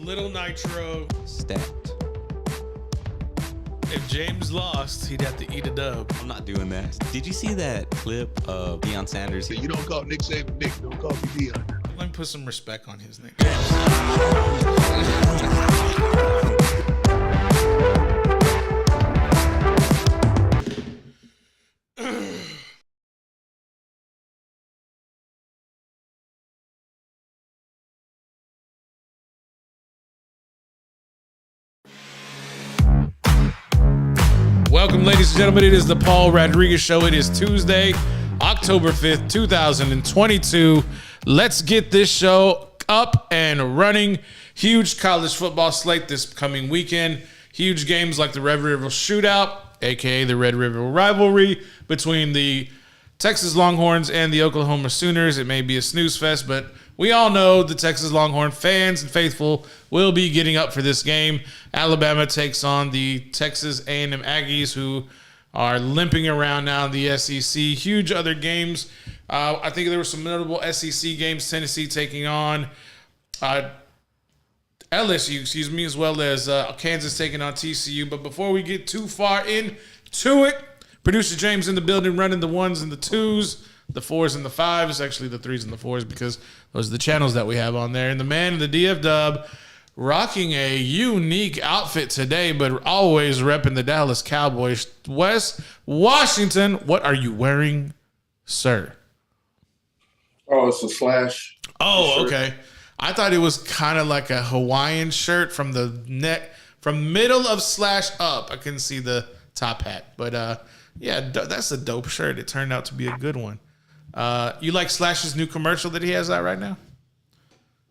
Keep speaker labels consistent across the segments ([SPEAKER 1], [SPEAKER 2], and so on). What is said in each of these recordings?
[SPEAKER 1] Little Nitro.
[SPEAKER 2] Stacked.
[SPEAKER 1] If James lost, he'd have to eat a dub.
[SPEAKER 2] I'm not doing that. Did you see that clip of Deion Sanders?
[SPEAKER 3] You don't call Nick Saban Nick. Don't call me Deion.
[SPEAKER 1] Let me put some respect on his name. Welcome, ladies and gentlemen. It is the Paul Rodriguez Show. It is Tuesday, October 5th, 2022. Let's get this show up and running. Huge college football slate this coming weekend. Huge games like the Red River Shootout, a.k.a. the Red River rivalry between the Texas Longhorns and the Oklahoma Sooners. It may be a snooze fest, but we all know the Texas Longhorn fans and faithful will be getting up for this game. Alabama takes on the Texas A&M Aggies, who are limping around now in the SEC. Huge other games. I think there were some notable SEC games. Tennessee taking on LSU, as well as Kansas taking on TCU. But before we get too far into it, producer James in the building running the ones and the twos, the fours and the fives, actually the threes and the fours, because those are the channels that we have on there. And the man in the DF Dub rocking a unique outfit today, but always repping the Dallas Cowboys. Wes Washington, what are you wearing, sir?
[SPEAKER 4] Oh, it's a Slash.
[SPEAKER 1] Oh,
[SPEAKER 4] shirt.
[SPEAKER 1] okay. I thought it was kind of like a Hawaiian shirt from the neck, from middle of Slash up. I couldn't see the top hat, but yeah, that's a dope shirt. It turned out to be a good one. You like Slash's new commercial that he has out right now?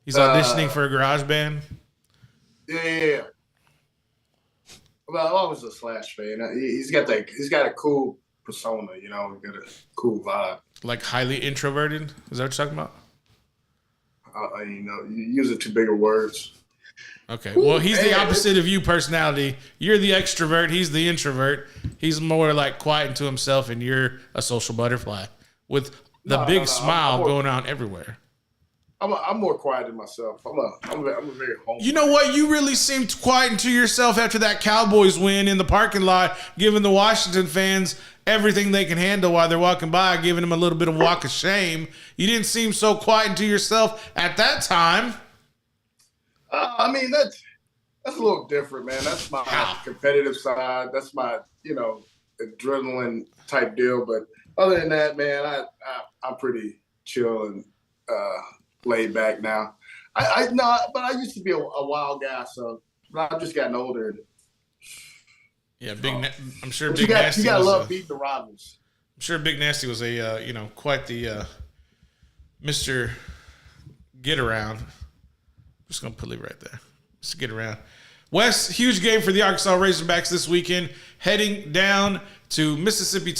[SPEAKER 1] He's auditioning for a garage band.
[SPEAKER 4] Yeah. Well, I'm always a Slash fan. He's got a cool persona, you know, got a cool vibe.
[SPEAKER 1] Like highly introverted? Is that what you're talking about?
[SPEAKER 4] You know, you use it too big of words.
[SPEAKER 1] Okay. Well, he's the opposite of you personality. You're the extrovert. He's the introvert. He's more like quiet to himself, and you're a social butterfly with the big smile going on everywhere.
[SPEAKER 4] I'm more quiet than myself. I'm a very homely.
[SPEAKER 1] You know what? You really seemed quiet to yourself after that Cowboys win in the parking lot, giving the Washington fans everything they can handle while they're walking by, giving them a little bit of walk of shame. You didn't seem so quiet to yourself at that time.
[SPEAKER 4] I mean, that's a little different, man. That's my competitive side. That's my, adrenaline type deal. But other than that, man, I'm pretty chill and laid back now. But I used to be a wild guy, so I've just gotten older.
[SPEAKER 1] Yeah, I'm sure Big Nasty.
[SPEAKER 4] You gotta love beating the rivals.
[SPEAKER 1] I'm sure Big Nasty was a quite the Mr. Get Around. Just gonna put it right there. Just get around. Wes, huge game for the Arkansas Razorbacks this weekend, heading down to Mississippi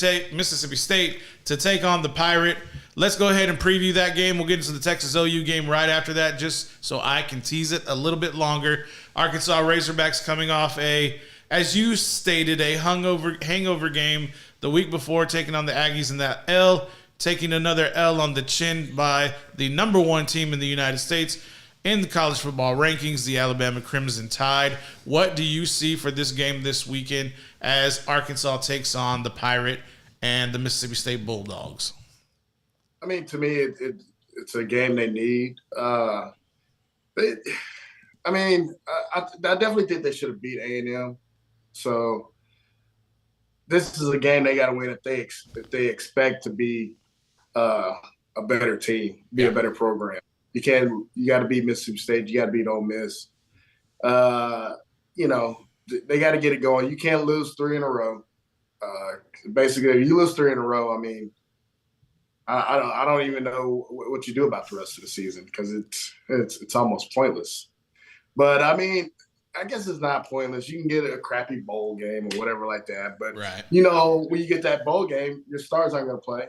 [SPEAKER 1] State to take on the Pirate. Let's go ahead and preview that game. We'll get into the Texas OU game right after that, just so I can tease it a little bit longer. Arkansas Razorbacks coming off as you stated, a hangover game the week before, taking on the Aggies in that L, taking another L on the chin by the number one team in the United States in the college football rankings, the Alabama Crimson Tide. What do you see for this game this weekend as Arkansas takes on the Pirate and the Mississippi State Bulldogs?
[SPEAKER 4] I mean, to me, it's a game they need. I definitely think they should have beat A&M. So this is a game they got to win if they expect to be a better team, be a better program. You got to beat Mississippi State. You got to beat Ole Miss. They got to get it going. You can't lose 3 in a row. Basically, if you lose 3 in a row, I mean, I don't even know what you do about the rest of the season because it's almost pointless. But I mean, I guess it's not pointless. You can get a crappy bowl game or whatever like that. But
[SPEAKER 1] right.
[SPEAKER 4] When you get that bowl game, your stars aren't going to play.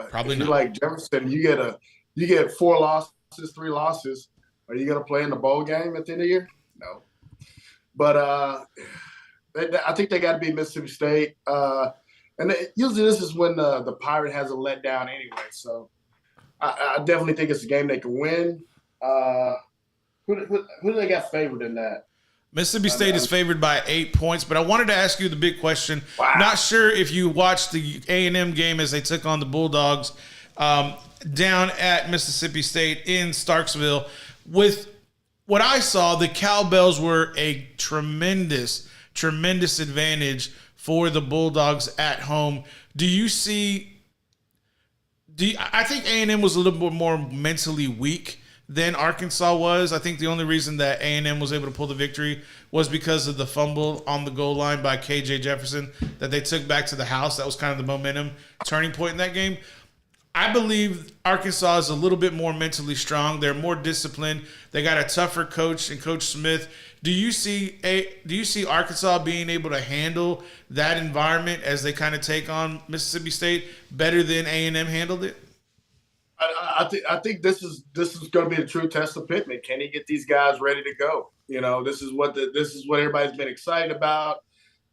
[SPEAKER 1] Probably not.
[SPEAKER 4] Like Jefferson, you get 4 losses, 3 losses. Are you going to play in the bowl game at the end of the year? No. But I think they got to beat Mississippi State. Usually this is when the Pirate has a letdown anyway. So I definitely think it's a game they can win. Who do they got favored in that?
[SPEAKER 1] Mississippi State is favored by 8 points, but I wanted to ask you the big question.
[SPEAKER 4] Wow.
[SPEAKER 1] Not sure if you watched the A&M game as they took on the Bulldogs down at Mississippi State in Starksville. With what I saw, the Cowbells were a tremendous advantage for the Bulldogs at home. I think A&M was a little bit more mentally weak than Arkansas was. I think the only reason that A&M was able to pull the victory was because of the fumble on the goal line by KJ Jefferson that they took back to the house. That was kind of the momentum turning point in that game. I believe Arkansas is a little bit more mentally strong. They're more disciplined. They got a tougher coach in Coach Smith. Do you see Arkansas being able to handle that environment as they kind of take on Mississippi State better than A&M handled it?
[SPEAKER 4] I think this is going to be the true test of Pittman. Can he get these guys ready to go? You know, this is what everybody's been excited about.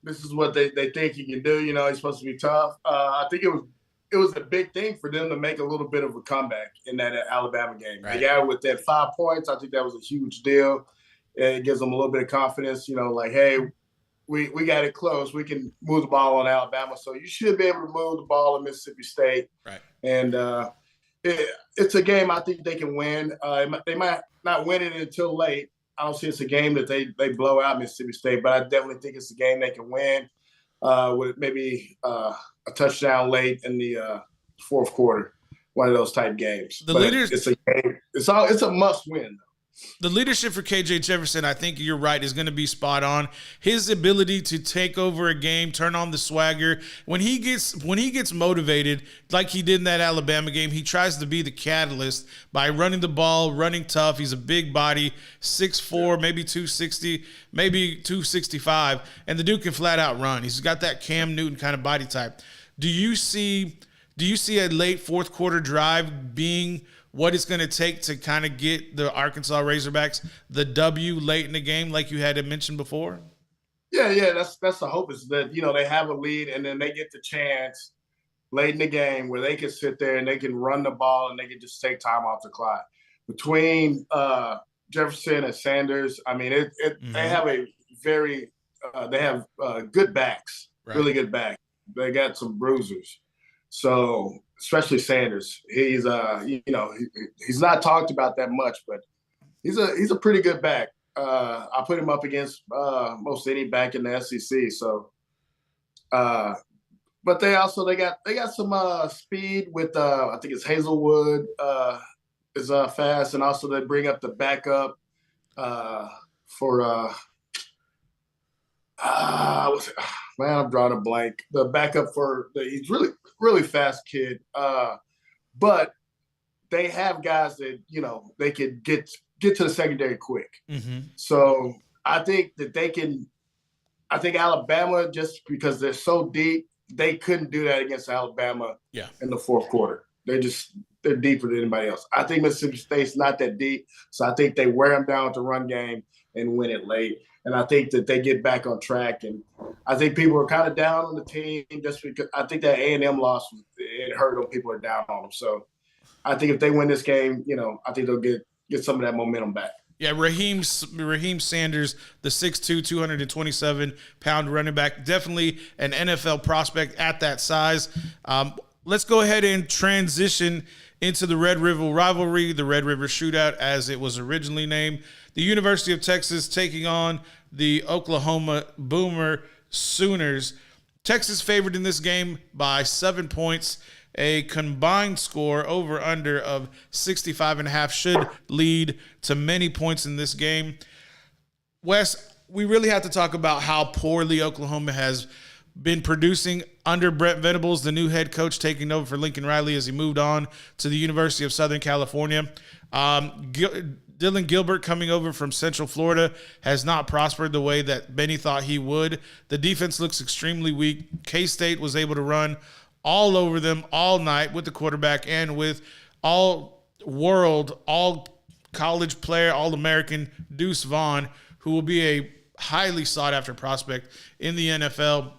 [SPEAKER 4] This is what they think he can do. You know, he's supposed to be tough. I think it was a big thing for them to make a little bit of a comeback in that Alabama game.
[SPEAKER 1] Right.
[SPEAKER 4] They got with that 5 points. I think that was a huge deal. It gives them a little bit of confidence. You know, like, hey, we got it close. We can move the ball on Alabama. So you should be able to move the ball in Mississippi State.
[SPEAKER 1] Right.
[SPEAKER 4] And it's a game I think they can win. They might not win it until late. I don't see it's a game that they blow out Mississippi State, but I definitely think it's a game they can win with maybe a touchdown late in the fourth quarter. One of those type games. It's a game. It's a must win.
[SPEAKER 1] The leadership for KJ Jefferson, I think you're right, is going to be spot on. His ability to take over a game, turn on the swagger. When he gets motivated, like he did in that Alabama game, he tries to be the catalyst by running the ball, running tough. He's a big body, 6'4", maybe 260, maybe 265, and the dude can flat out run. He's got that Cam Newton kind of body type. Do you see a late fourth quarter drive being what it's going to take to kind of get the Arkansas Razorbacks the W late in the game, like you had mentioned before?
[SPEAKER 4] Yeah. That's the hope, is that, you know, they have a lead and then they get the chance late in the game where they can sit there and they can run the ball and they can just take time off the clock. Between Jefferson and Sanders, I mean, they have a very they have good backs, right. Really good backs. They got some bruisers. So especially Sanders, he's he's not talked about that much, but he's a pretty good back. I put him up against most any back in the SEC. So, but they got some speed with I think it's Hazelwood is fast, and also they bring up the backup for man, I'm drawing a blank. The backup he's really fast kid. But they have guys that, you know, they could get to the secondary quick. Mm-hmm. So I think that I think Alabama, just because they're so deep, they couldn't do that against Alabama in the fourth quarter. They're deeper than anybody else. I think Mississippi State's not that deep. So I think they wear them down with the run game and win it late. And I think that they get back on track. And I think people are kind of down on the team just because I think that A&M loss, it hurt them. People are down on them. So I think if they win this game, you know, I think they'll get some of that momentum back.
[SPEAKER 1] Yeah, Raheem Sanders, the 6'2", 227-pound running back, definitely an NFL prospect at that size. Let's go ahead and transition into the Red River rivalry, the Red River Shootout, as it was originally named. The University of Texas taking on the Oklahoma Boomer Sooners. Texas favored in this game by 7 points. A combined score over/under of 65.5 should lead to many points in this game. Wes, we really have to talk about how poorly Oklahoma has been producing under Brent Venables, the new head coach taking over for Lincoln Riley as he moved on to the University of Southern California. Dylan Gilbert, coming over from Central Florida, has not prospered the way that Benny thought he would. The defense looks extremely weak. K-State was able to run all over them all night with the quarterback and with all-world, all-college player, all-American Deuce Vaughn, who will be a highly sought-after prospect in the NFL.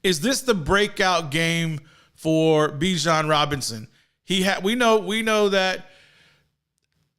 [SPEAKER 1] Is this the breakout game for Bijan Robinson? We know that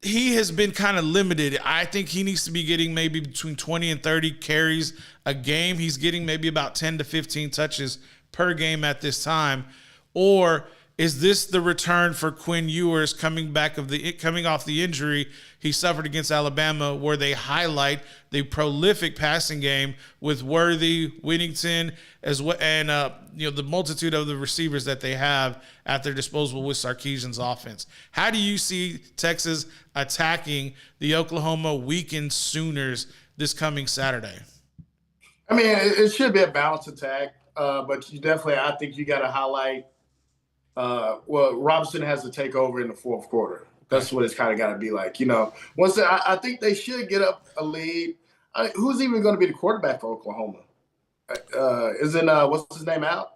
[SPEAKER 1] he has been kind of limited. I think he needs to be getting maybe between 20 and 30 carries a game. He's getting maybe about 10 to 15 touches per game at this time. Or is this the return for Quinn Ewers coming off the injury he suffered against Alabama, where they highlight the prolific passing game with Worthy, Whittington, as well, and the multitude of the receivers that they have at their disposal with Sarkisian's offense? How do you see Texas attacking the Oklahoma weakened Sooners this coming Saturday?
[SPEAKER 4] I mean, it should be a balanced attack, but I think you got to highlight. Robinson has to take over in the fourth quarter. That's what it's kind of got to be like. I think they should get up a lead. Who's even going to be the quarterback for Oklahoma? What's his name out?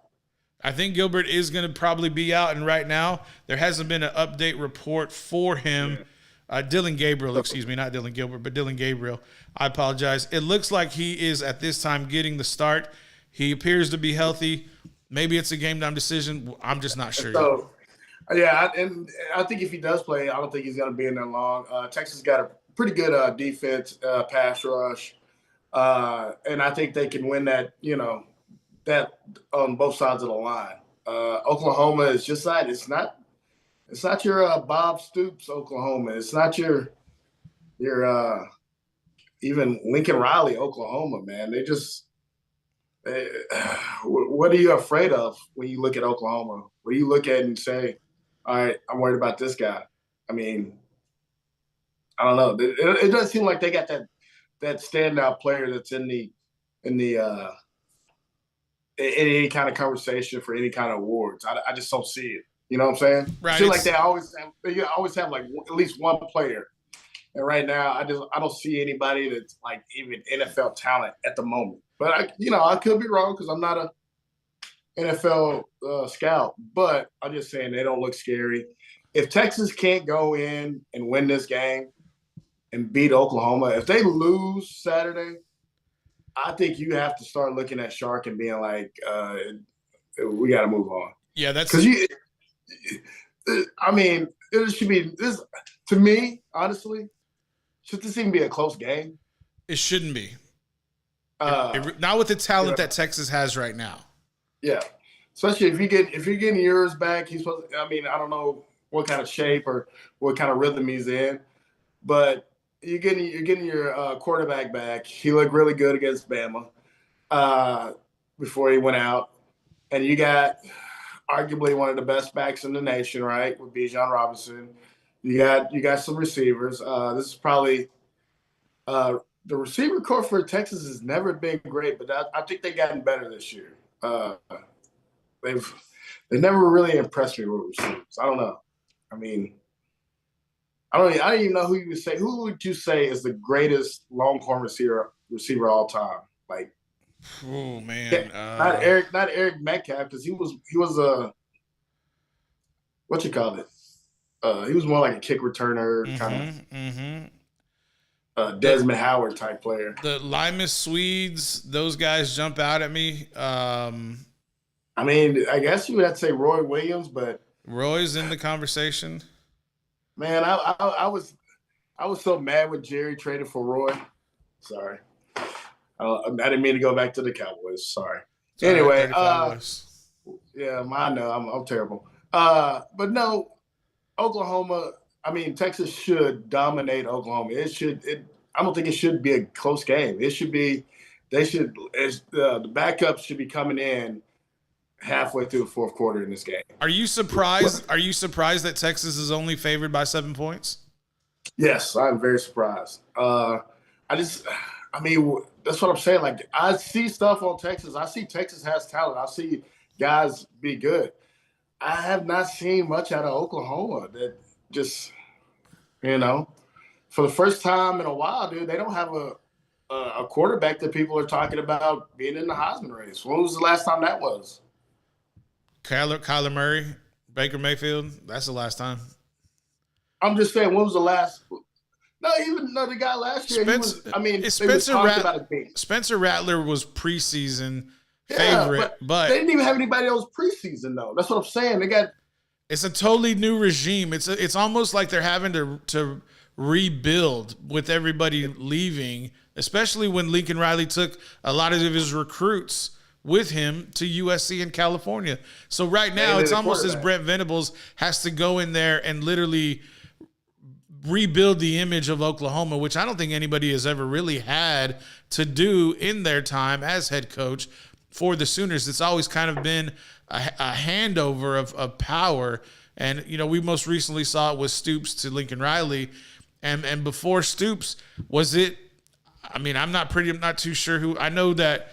[SPEAKER 1] I think Gilbert is going to probably be out, and right now there hasn't been an update report for him. Dylan Gabriel, excuse me, not Dylan Gilbert, but Dylan Gabriel. I apologize. It looks like he is at this time getting the start. He appears to be healthy. Maybe it's a game-time decision. I'm just not sure.
[SPEAKER 4] So, yeah, and I think if he does play, I don't think he's going to be in there long. Texas got a pretty good defense, pass rush, and I think they can win that. That on both sides of the line. Oklahoma is just that. It's not your Bob Stoops Oklahoma. It's not your even Lincoln Riley Oklahoma, man. They just. What are you afraid of when you look at Oklahoma? What do you look at and say, all right, I'm worried about this guy? I mean, I don't know. It doesn't seem like they got that standout player that's in any kind of conversation for any kind of awards. I just don't see it. You know what I'm saying?
[SPEAKER 1] Right.
[SPEAKER 4] I feel like they always have like at least one player. And right now, I don't see anybody that's like even NFL talent at the moment. But I could be wrong because I'm not a NFL scout. But I'm just saying they don't look scary. If Texas can't go in and win this game and beat Oklahoma, if they lose Saturday, I think you have to start looking at Shark and being like, we got to move on.
[SPEAKER 1] Yeah, that's
[SPEAKER 4] because it should be this to me, honestly. Should this even be a close game?
[SPEAKER 1] It shouldn't be. Not with the talent that Texas has right now.
[SPEAKER 4] Yeah, especially if you're getting yours back, he's supposed. I don't know what kind of shape or what kind of rhythm he's in, but you're getting your quarterback back. He looked really good against Bama before he went out, and you got arguably one of the best backs in the nation, right, with Bijan Robinson. You got some receivers. This is probably the receiver corps for Texas has never been great, but I think they've gotten better this year. They've never really impressed me with receivers. I don't know. I don't even know who would you say is the greatest Longhorn receiver of all time? Like,
[SPEAKER 1] oh man,
[SPEAKER 4] not Eric Metcalf, because he was a what you call it. He was more like a kick returner kind of Desmond Howard type player.
[SPEAKER 1] The Limas Swedes, those guys jump out at me.
[SPEAKER 4] I guess you would have to say Roy Williams, but
[SPEAKER 1] Roy's in the conversation.
[SPEAKER 4] Man, I was so mad when Jerry traded for Roy. Sorry, I didn't mean to go back to the Cowboys. Sorry. Anyway, yeah, I know I'm terrible. But no. Oklahoma, Texas should dominate Oklahoma. I don't think it should be a close game. It should be, the backups should be coming in halfway through the fourth quarter in this game.
[SPEAKER 1] Are you surprised? Are you surprised that Texas is only favored by 7 points?
[SPEAKER 4] Yes, I'm very surprised. That's what I'm saying. Like, I see stuff on Texas. I see Texas has talent. I see guys be good. I have not seen much out of Oklahoma that just, for the first time in a while, dude, they don't have a quarterback that people are talking about being in the Heisman race. When was the last time that was?
[SPEAKER 1] Kyler Murray, Baker Mayfield. That's the last time.
[SPEAKER 4] I'm just saying, when was the last? The guy last year.
[SPEAKER 1] Spencer Rattler was preseason favorite, but
[SPEAKER 4] they didn't even have anybody else preseason though. That's what I'm saying. They got
[SPEAKER 1] It's a totally new regime. It's almost like they're having to rebuild with everybody leaving, especially when Lincoln Riley took a lot of his recruits with him to USC in California. So right now, it's almost as Brent Venables has to go in there and literally rebuild the image of Oklahoma, which I don't think anybody has ever really had to do in their time as head coach for the Sooners. It's always kind of been a handover of power. And, you know, we most recently saw it with Stoops to Lincoln Riley. And before Stoops, was it, I mean, I'm not too sure who. I know that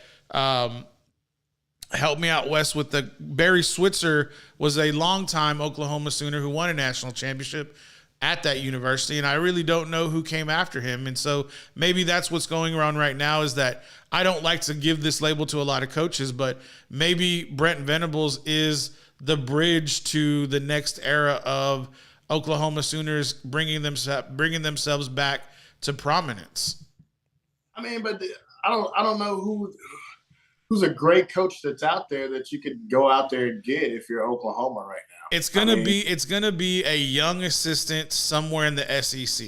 [SPEAKER 1] help me out, Wes, with the Barry Switzer was a longtime Oklahoma Sooner who won a national championship at that university, and I really don't know who came after him. And so maybe that's what's going on right now, is that I don't like to give this label to a lot of coaches, but maybe Brent Venables is the bridge to the next era of Oklahoma Sooners bringing themselves back to prominence.
[SPEAKER 4] I mean, but I don't know who's a great coach that's out there that you could go out there and get if you're Oklahoma right now. It's gonna
[SPEAKER 1] be a young assistant somewhere in the SEC,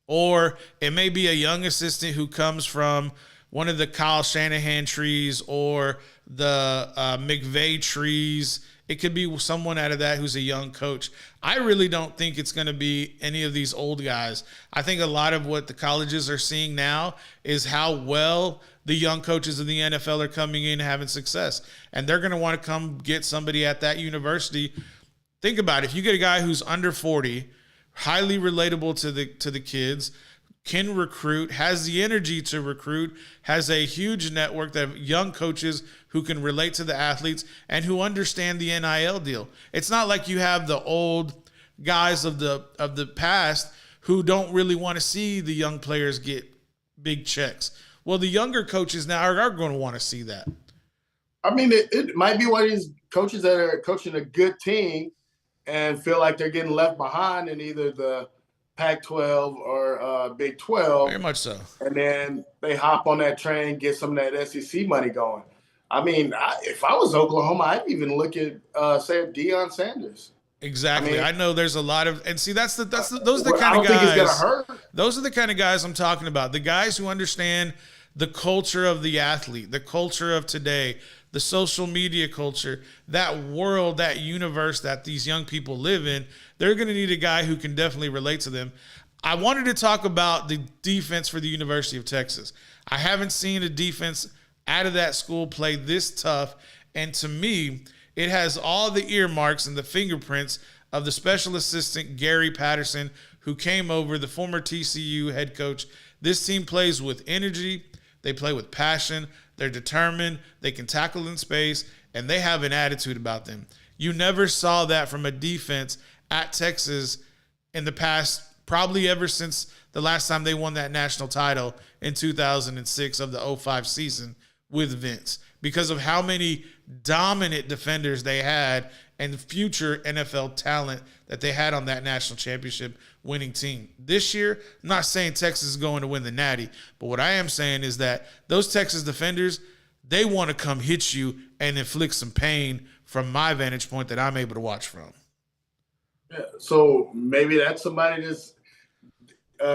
[SPEAKER 1] or it may be a young assistant who comes from one of the Kyle Shanahan trees or the McVay trees. It could be someone out of that who's a young coach. I really don't think it's going to be any of these old guys. I think a lot of what the colleges are seeing now is how well the young coaches of the NFL are coming in having success. And they're going to want to come get somebody at that university. Think about it. If you get a guy who's under 40, highly relatable to the kids, can recruit, has the energy to recruit, has a huge network of young coaches who can relate to the athletes and who understand the NIL deal. It's not like you have the old guys of the past who don't really want to see the young players get big checks. Well, the younger coaches now are going to want to see that.
[SPEAKER 4] I mean, it might be one of these coaches that are coaching a good team and feel like they're getting left behind in either the Pac-12 or Big 12.
[SPEAKER 1] Very much so.
[SPEAKER 4] And then they hop on that train, get some of that SEC money going. I mean, if I was Oklahoma, I'd even look at, say, Deion Sanders.
[SPEAKER 1] Exactly. I know there's a lot of, and see, those are the kind
[SPEAKER 4] I
[SPEAKER 1] of
[SPEAKER 4] don't
[SPEAKER 1] guys.
[SPEAKER 4] think it's gonna hurt.
[SPEAKER 1] Those are the kind of guys I'm talking about. The guys who understand the culture of the athlete, the culture of today, the social media culture, that world, that universe that these young people live in. They're going to need a guy who can definitely relate to them. I wanted to talk about the defense for the University of Texas. I haven't seen a defense out of that school play this tough. And to me, it has all the earmarks and the fingerprints of the special assistant, Gary Patterson, who came over, the former TCU head coach. This team plays with energy. They play with passion. They're determined. They can tackle in space, and they have an attitude about them. You never saw that from a defense at Texas in the past, probably ever since the last time they won that national title in 2006 of the 05 season with Vince, because of how many dominant defenders they had and the future NFL talent that they had on that national championship winning team. This year, I'm not saying Texas is going to win the Natty, but what I am saying is that those Texas defenders, they want to come hit you and inflict some pain from my vantage point that I'm able to watch from.
[SPEAKER 4] Yeah, so maybe that's somebody that's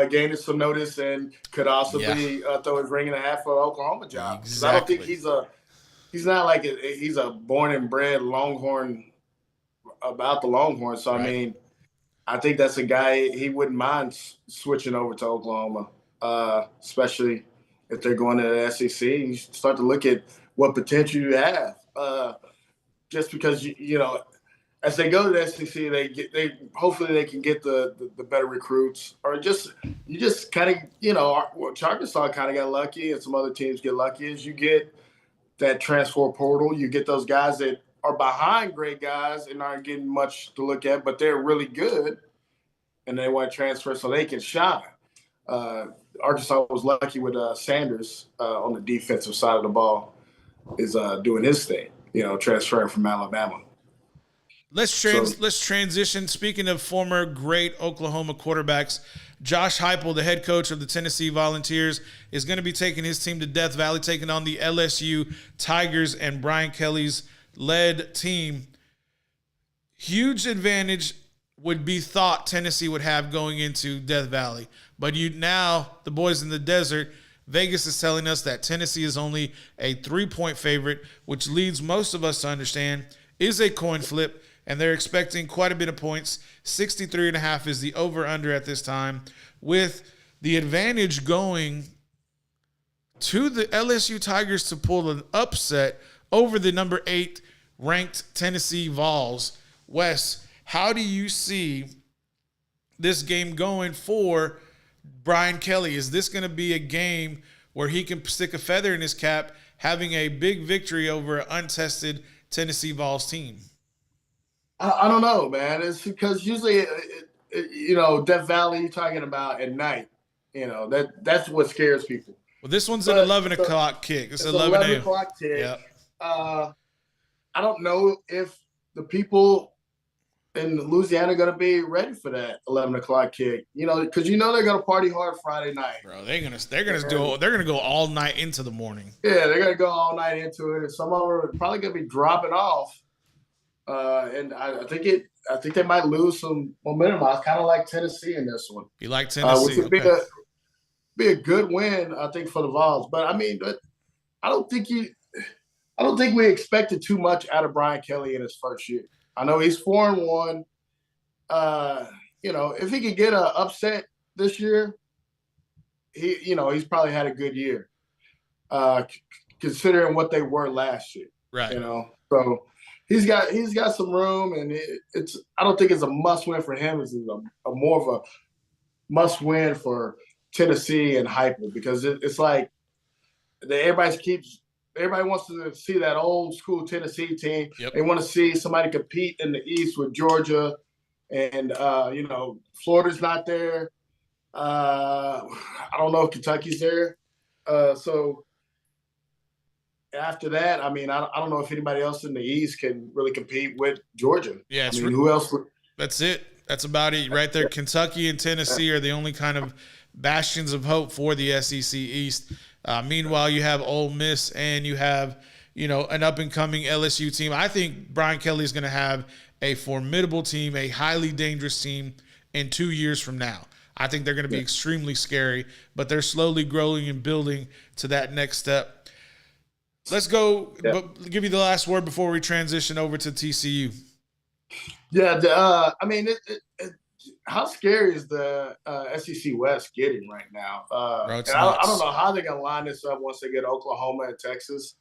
[SPEAKER 4] gaining some notice and could also be throw his ring in the hat for an Oklahoma job.
[SPEAKER 1] Exactly.
[SPEAKER 4] I don't think he's not like he's a born and bred Longhorn about the Longhorns. So, right. I mean, I think that's a guy he wouldn't mind switching over to Oklahoma, especially if they're going to the SEC. You start to look at what potential you have. Just because, you know, as they go to the SEC, hopefully they can get the better recruits, or you just kind of, you know, Arkansas kind of got lucky, and some other teams get lucky as you get that transfer portal. You get those guys that are behind great guys and aren't getting much to look at, but they're really good, and they want to transfer so they can shine. Arkansas was lucky with Sanders on the defensive side of the ball is doing his thing, you know, transferring from Alabama.
[SPEAKER 1] Let's transition. Speaking of former great Oklahoma quarterbacks, Josh Heupel, the head coach of the Tennessee Volunteers, is going to be taking his team to Death Valley, taking on the LSU Tigers and Brian Kelly's led team. huge advantage would be thought Tennessee would have going into Death Valley. But now, the boys in the desert, Vegas is telling us that Tennessee is only a 3-point favorite, which leads most of us to understand is a coin flip, and they're expecting quite a bit of points. 63.5 is the over-under at this time, with the advantage going to the LSU Tigers to pull an upset over the number 8 ranked Tennessee Vols. Wes, how do you see this game going for Brian Kelly? Is this going to be a game where he can stick a feather in his cap, having a big victory over an untested Tennessee Vols team?
[SPEAKER 4] I don't know, man. It's because usually, Death Valley you're talking about at night. That's what scares people.
[SPEAKER 1] Well, this one's an 11 o'clock kick. It's 11
[SPEAKER 4] o'clock kick.
[SPEAKER 1] Yep.
[SPEAKER 4] I don't know if the people in Louisiana are going to be ready for that 11 o'clock kick. Because they're going to party hard Friday night.
[SPEAKER 1] Bro, they're gonna go all night into the morning.
[SPEAKER 4] Yeah, they're going to go all night into it, and some of them are probably going to be dropping off. And I think they might lose some momentum. I kind of like Tennessee in this one.
[SPEAKER 1] You like Tennessee?
[SPEAKER 4] Which would be a good win, I think, for the Vols. But I mean, I don't think we expected too much out of Brian Kelly in his first year. I know he's 4-1. If he could get an upset this year, he's probably had a good year, considering what they were last year.
[SPEAKER 1] Right.
[SPEAKER 4] So he's got some room, and I don't think it's a must win for him. It's a more of a must win for Tennessee and Heupel, because it's like everybody wants to see that old school Tennessee team.
[SPEAKER 1] Yep.
[SPEAKER 4] They want to see somebody compete in the East with Georgia, and Florida's not there. I don't know if Kentucky's there. So after that, I mean, I don't know if anybody else in the East can really compete with Georgia.
[SPEAKER 1] Yeah,
[SPEAKER 4] who else?
[SPEAKER 1] That's it. That's about it right there. Kentucky and Tennessee are the only kind of bastions of hope for the SEC East. Meanwhile, you have Ole Miss and you have, an up-and-coming LSU team. I think Brian Kelly is going to have a formidable team, a highly dangerous team in 2 years from now. I think they're going to be extremely scary, but they're slowly growing and building to that next step. Let's go. But give you the last word before we transition over to TCU.
[SPEAKER 4] Yeah, how scary is the SEC West getting right now?
[SPEAKER 1] Bro,
[SPEAKER 4] I don't know how they're gonna line this up once they get Oklahoma and Texas,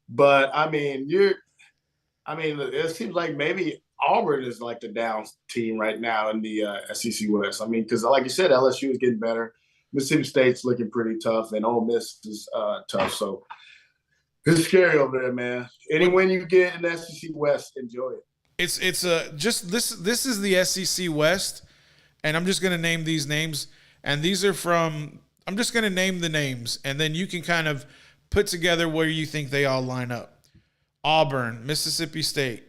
[SPEAKER 4] but it seems like maybe Auburn is like the down team right now in the SEC West. I mean, because like you said, LSU is getting better, Mississippi State's looking pretty tough, and Ole Miss is tough. So it's scary over there, man. Any win you get in the SEC West, enjoy it.
[SPEAKER 1] This is the SEC West, and I'm just going to name these names, and these are I'm just going to name the names, and then you can kind of put together where you think they all line up. Auburn, Mississippi State,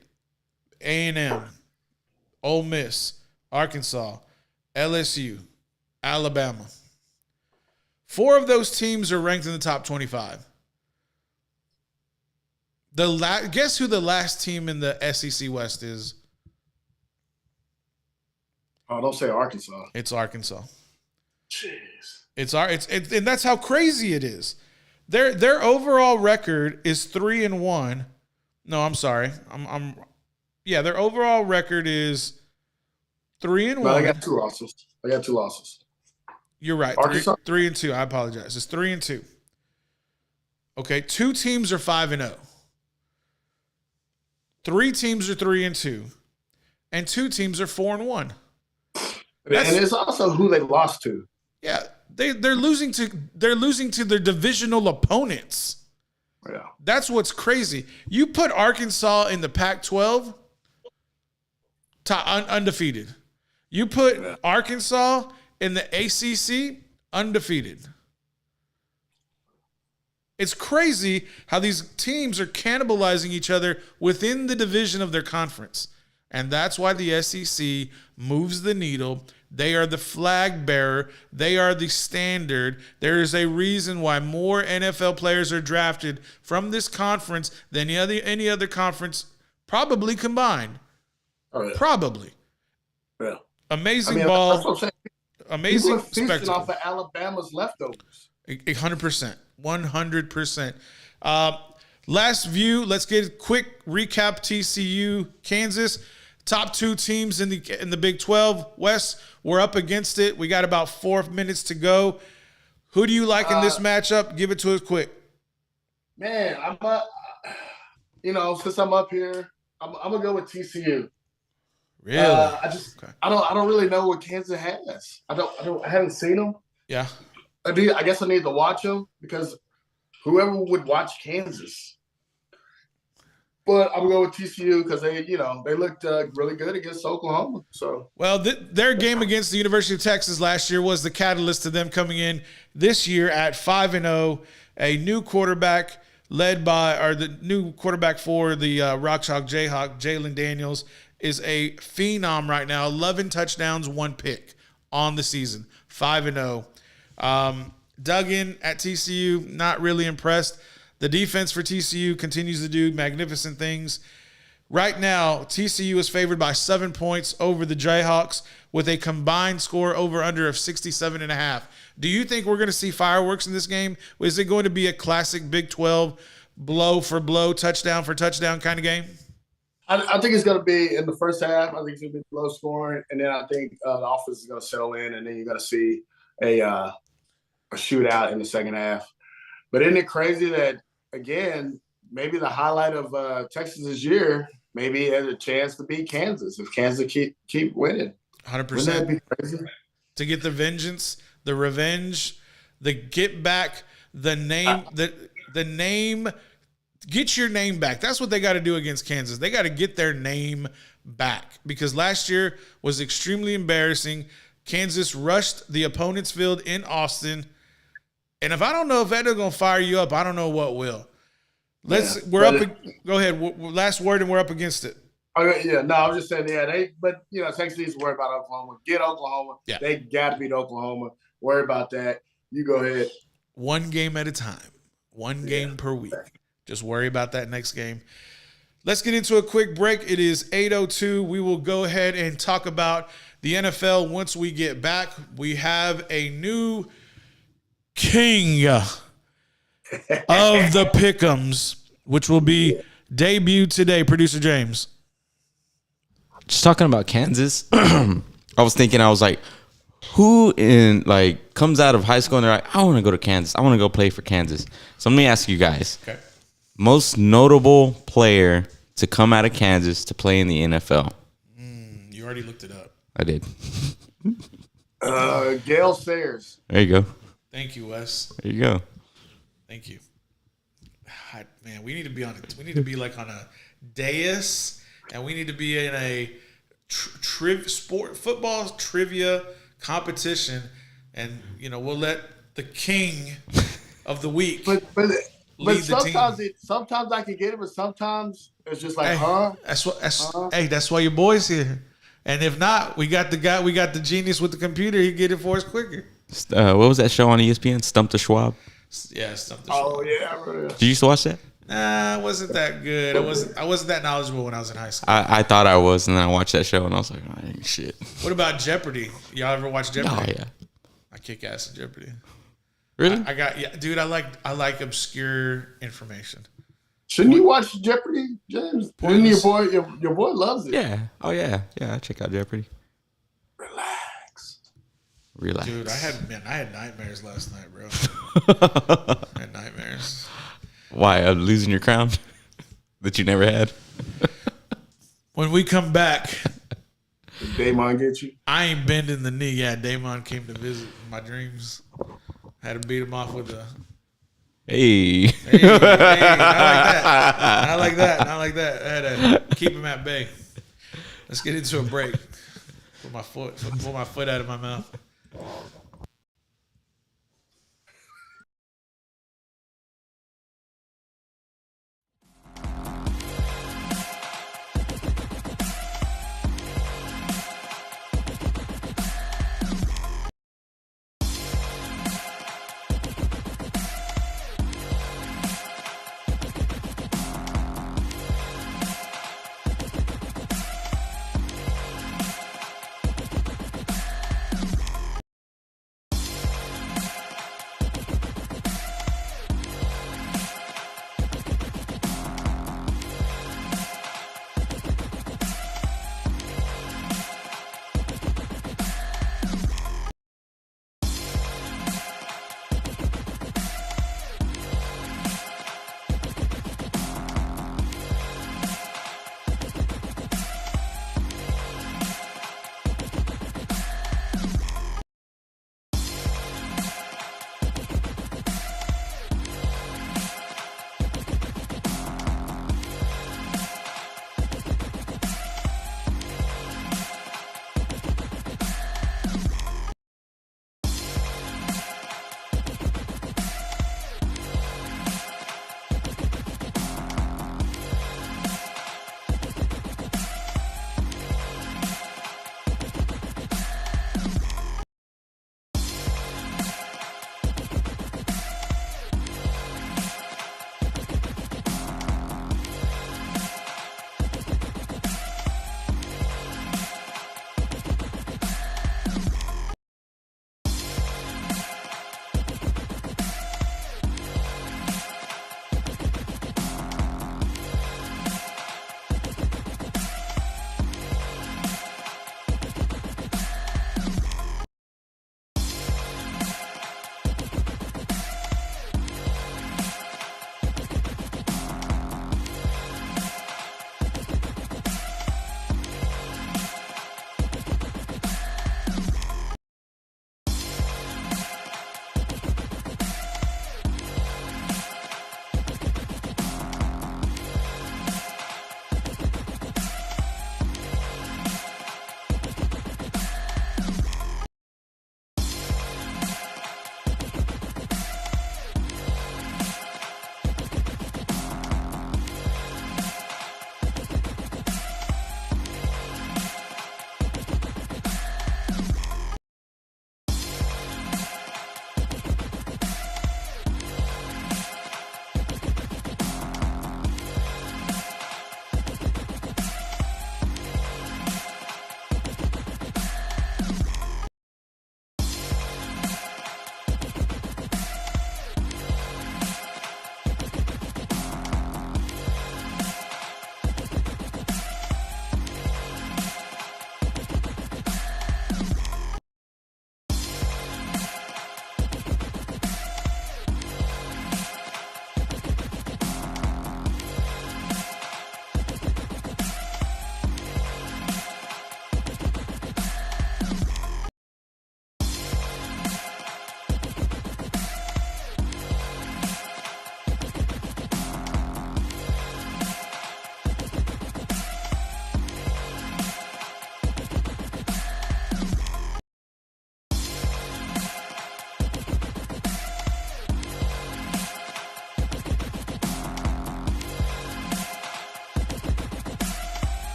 [SPEAKER 1] A&M, Ole Miss, Arkansas, LSU, Alabama. 4 of those teams are ranked in the top 25. Guess who the last team in the SEC West is?
[SPEAKER 4] Oh, don't say Arkansas.
[SPEAKER 1] It's Arkansas.
[SPEAKER 4] Jeez.
[SPEAKER 1] And that's how crazy it is. Their overall record is 3-1. No, I'm sorry. Their overall record is 3-1.
[SPEAKER 4] Well, I got two losses.
[SPEAKER 1] You're right.
[SPEAKER 4] Arkansas?
[SPEAKER 1] 3-2. I apologize. It's 3-2. Okay, 2 teams are 5-0. 3 teams are 3-2, and 2 teams are 4-1.
[SPEAKER 4] And it's also who they lost to.
[SPEAKER 1] Yeah, they're losing to their divisional opponents.
[SPEAKER 4] Yeah,
[SPEAKER 1] that's what's crazy. You put Arkansas in the Pac-12, undefeated. You put Arkansas in the ACC, undefeated. It's crazy how these teams are cannibalizing each other within the division of their conference. And that's why the SEC moves the needle. They are the flag bearer. They are the standard. There is a reason why more NFL players are drafted from this conference than any other conference probably combined.
[SPEAKER 4] Oh, yeah.
[SPEAKER 1] Probably.
[SPEAKER 4] Yeah.
[SPEAKER 1] Amazing
[SPEAKER 4] That's
[SPEAKER 1] ball.
[SPEAKER 4] what I'm saying.
[SPEAKER 1] Amazing
[SPEAKER 4] People are feasting
[SPEAKER 1] spectacle.
[SPEAKER 4] off of Alabama's leftovers.
[SPEAKER 1] 100%. 100%. Last view. Let's get a quick recap. TCU, Kansas, top two teams in the Big 12. Wes, we're up against it. We got about 4 minutes to go. Who do you like in this matchup? Give it to us quick.
[SPEAKER 4] Man, since I'm up here, I'm gonna go with TCU.
[SPEAKER 1] Really?
[SPEAKER 4] I don't really know what Kansas has. I haven't seen them.
[SPEAKER 1] Yeah.
[SPEAKER 4] I guess I need to watch them because whoever would watch Kansas. But I'm going with TCU because they looked really good against Oklahoma. So
[SPEAKER 1] their game against the University of Texas last year was the catalyst to them coming in this year at 5-0. A new quarterback the new quarterback for the Rock Chalk Jayhawk, Jalen Daniels, is a phenom right now. 11 touchdowns, 1 pick on the season. 5-0. Duggan at TCU, not really impressed. The defense for TCU continues to do magnificent things. Right now, TCU is favored by 7 points over the Jayhawks with a combined score over-under of 67.5. Do you think we're going to see fireworks in this game? Is it going to be a classic Big 12 blow-for-blow, touchdown-for-touchdown kind of game?
[SPEAKER 4] I think it's going to be in the first half. I think it's going to be low scoring, and then I think the offense is going to settle in, and then you're going to see a shootout in the second half. But isn't it crazy that, again, maybe the highlight of Texas's year, maybe has a chance to beat Kansas if Kansas keep winning.
[SPEAKER 1] 100%.
[SPEAKER 4] Wouldn't that be crazy?
[SPEAKER 1] To get the vengeance, the revenge, the get back, the name, the name, get your name back. That's what they got to do against Kansas. They got to get their name back because last year was extremely embarrassing. Kansas rushed the opponent's field in Austin. And if I don't know if that is going to fire you up, I don't know what will. Go ahead. Last word, and we're up against it.
[SPEAKER 4] Yeah, no, I was just saying, Texas needs to worry about Oklahoma. Get Oklahoma.
[SPEAKER 1] Yeah.
[SPEAKER 4] They got to beat Oklahoma. Worry about that. You go ahead.
[SPEAKER 1] One game at a time. One game per week. Just worry about that next game. Let's get into a quick break. It is 8:02. We will go ahead and talk about the NFL once we get back. We have a new king of the Pick'ems, which will be debuted today. Producer James.
[SPEAKER 2] Just talking about Kansas, I was like, who comes out of high school and they're like, I want to go to Kansas. I want to go play for Kansas. So let me ask you guys. Okay. Most notable player to come out of Kansas to play in the NFL.
[SPEAKER 1] You already looked it up.
[SPEAKER 2] I did.
[SPEAKER 4] Gale Sayers.
[SPEAKER 2] There you go.
[SPEAKER 1] Thank you, Wes.
[SPEAKER 2] There you go.
[SPEAKER 1] Thank you. Man, we need to be on it. We need to be like on a dais, and we need to be in a football trivia competition, and we'll let the king of the week. But
[SPEAKER 4] sometimes I can get it, but sometimes it's just like,
[SPEAKER 1] That's why your boy's here. And if not, we got the genius with the computer. He get it for us quicker.
[SPEAKER 2] What was that show on ESPN? Stump the Schwab.
[SPEAKER 1] Yeah, Stump the Schwab.
[SPEAKER 4] Oh yeah, I remember that.
[SPEAKER 2] Did you used to watch that?
[SPEAKER 1] Nah, it wasn't that good. I wasn't that knowledgeable when I was in high school.
[SPEAKER 2] I thought I was, and then I watched that show, and I was like, oh, ain't shit.
[SPEAKER 1] What about Jeopardy? Y'all ever watch Jeopardy?
[SPEAKER 2] Oh yeah.
[SPEAKER 1] I kick ass at Jeopardy.
[SPEAKER 2] Really?
[SPEAKER 1] Dude. I like obscure information.
[SPEAKER 4] Shouldn't you watch Jeopardy, James? Didn't your boy loves it?
[SPEAKER 2] Yeah. Oh yeah. Yeah. I check out Jeopardy. Relax.
[SPEAKER 1] Dude, I had nightmares last night, bro. I had nightmares.
[SPEAKER 2] Why? Of losing your crown that you never had?
[SPEAKER 1] When we come back,
[SPEAKER 4] did Damon get you?
[SPEAKER 1] I ain't bending the knee. Yeah, Damon came to visit in my dreams. I had to beat him off with a.
[SPEAKER 2] Hey,
[SPEAKER 1] not like that. I had to keep him at bay. Let's get into a break. Pull my foot out of my mouth.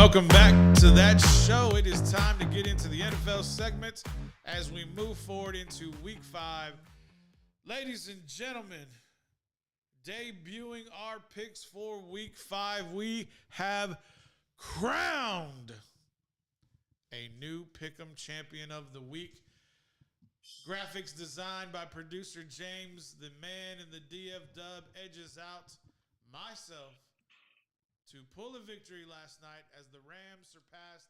[SPEAKER 1] Welcome back to that show. It is time to get into the NFL segment as we move forward into Week 5. Ladies and gentlemen, debuting our picks for Week 5, we have crowned a new Pick'em Champion of the Week. Graphics designed by producer James, the man in the DF dub, edges out myself to pull a victory last night as the 49ers surpassed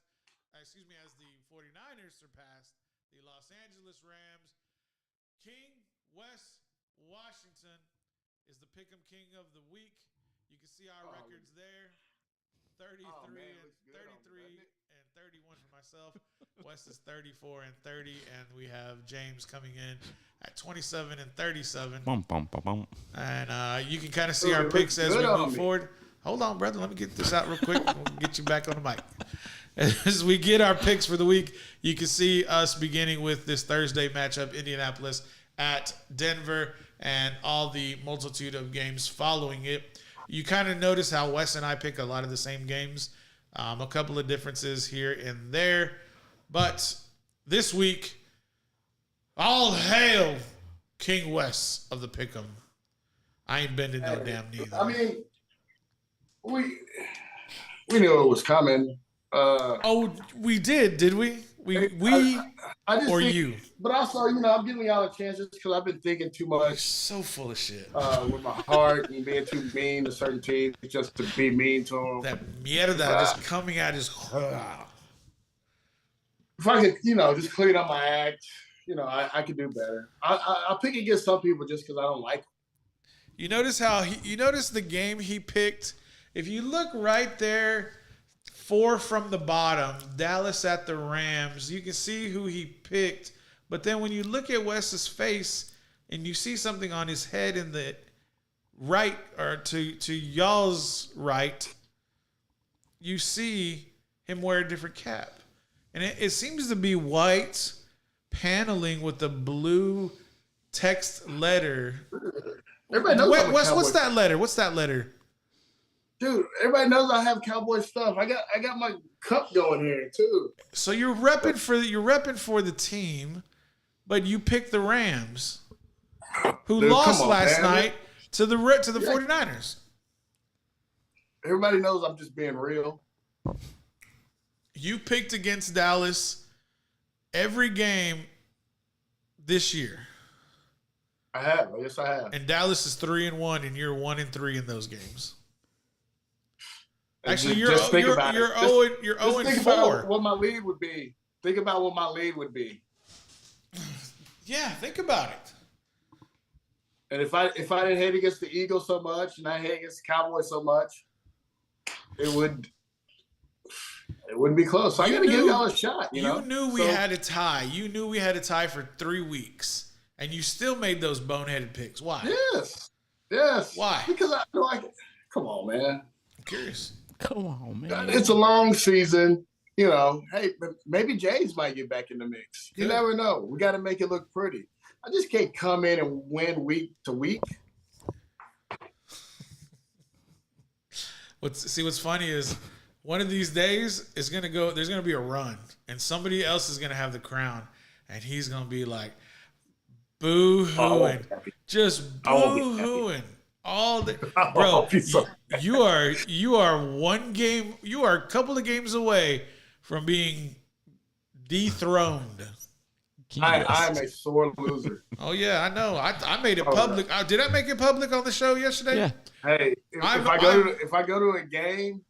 [SPEAKER 1] the Los Angeles Rams. King Wes Washington is the Pick'em King of the Week. You can see our records there. 33 and 31 for myself. Wes is 34 and 30, and we have James coming in at 27 and 37.
[SPEAKER 2] Bum, bum, bum, bum.
[SPEAKER 1] And you can kind of see our picks as we move forward. Hold on, brother. Let me get this out real quick. We'll get you back on the mic. As we get our picks for the week, you can see us beginning with this Thursday matchup, Indianapolis at Denver, and all the multitude of games following it. You kind of notice how Wes and I pick a lot of the same games. A couple of differences here and there. But this week, all hail King Wes of the Pick'em. I ain't bending no damn knee, though.
[SPEAKER 4] I mean, we knew it was coming.
[SPEAKER 1] We did we?
[SPEAKER 4] I just
[SPEAKER 1] or
[SPEAKER 4] think,
[SPEAKER 1] you?
[SPEAKER 4] But also, I'm giving y'all a chance just because I've been thinking too
[SPEAKER 1] You're
[SPEAKER 4] much
[SPEAKER 1] so full of shit.
[SPEAKER 4] with my heart and being too mean to certain teams just to be mean to them.
[SPEAKER 1] That mierda just coming out is.
[SPEAKER 4] If I could, just clean up my act, I could do better. I'll pick against some people just because I don't like them.
[SPEAKER 1] You notice you notice the game he picked. If you look right there, 4 from the bottom, Dallas at the Rams, you can see who he picked. But then when you look at Wes's face and you see something on his head in the right, or to y'all's right, you see him wear a different cap. And it seems to be white paneling with the blue text letter.
[SPEAKER 4] Everybody knows
[SPEAKER 1] What's that letter? What's that letter?
[SPEAKER 4] Dude, everybody knows I have Cowboy stuff. I got my cup going here too.
[SPEAKER 1] So you're repping for the team, but you picked the Rams, who lost last night to the 49ers.
[SPEAKER 4] Everybody knows I'm just being real.
[SPEAKER 1] You picked against Dallas every game this year.
[SPEAKER 4] I have. Yes, I have.
[SPEAKER 1] And Dallas is 3-1, and you're 1-3 in those games. Actually, you're 0-4.
[SPEAKER 4] What my lead would be. Think about what my lead would be.
[SPEAKER 1] Yeah, think about it.
[SPEAKER 4] And if I didn't hate against the Eagles so much, and I hate against the Cowboys so much, it wouldn't be close. So I got to give y'all a shot.
[SPEAKER 1] You knew we had a tie. You knew we had a tie for 3 weeks, and you still made those boneheaded picks. Why?
[SPEAKER 4] Yes.
[SPEAKER 1] Why?
[SPEAKER 4] Because I know I can. Come on, man.
[SPEAKER 1] I'm curious.
[SPEAKER 2] Come on, man.
[SPEAKER 4] It's a long season. Hey, maybe Jays might get back in the mix. You never know. We got to make it look pretty. I just can't come in and win week to week.
[SPEAKER 1] What's funny is one of these days there's going to be a run, and somebody else is going to have the crown, and he's going to be like boo-hooing, just boo-hooing all day. Bro, you are a couple of games away from being dethroned.
[SPEAKER 4] I am a sore loser.
[SPEAKER 1] Oh yeah, I know. I made it public. Did I make it public on the show yesterday?
[SPEAKER 2] Yeah.
[SPEAKER 4] Hey, if I go to a game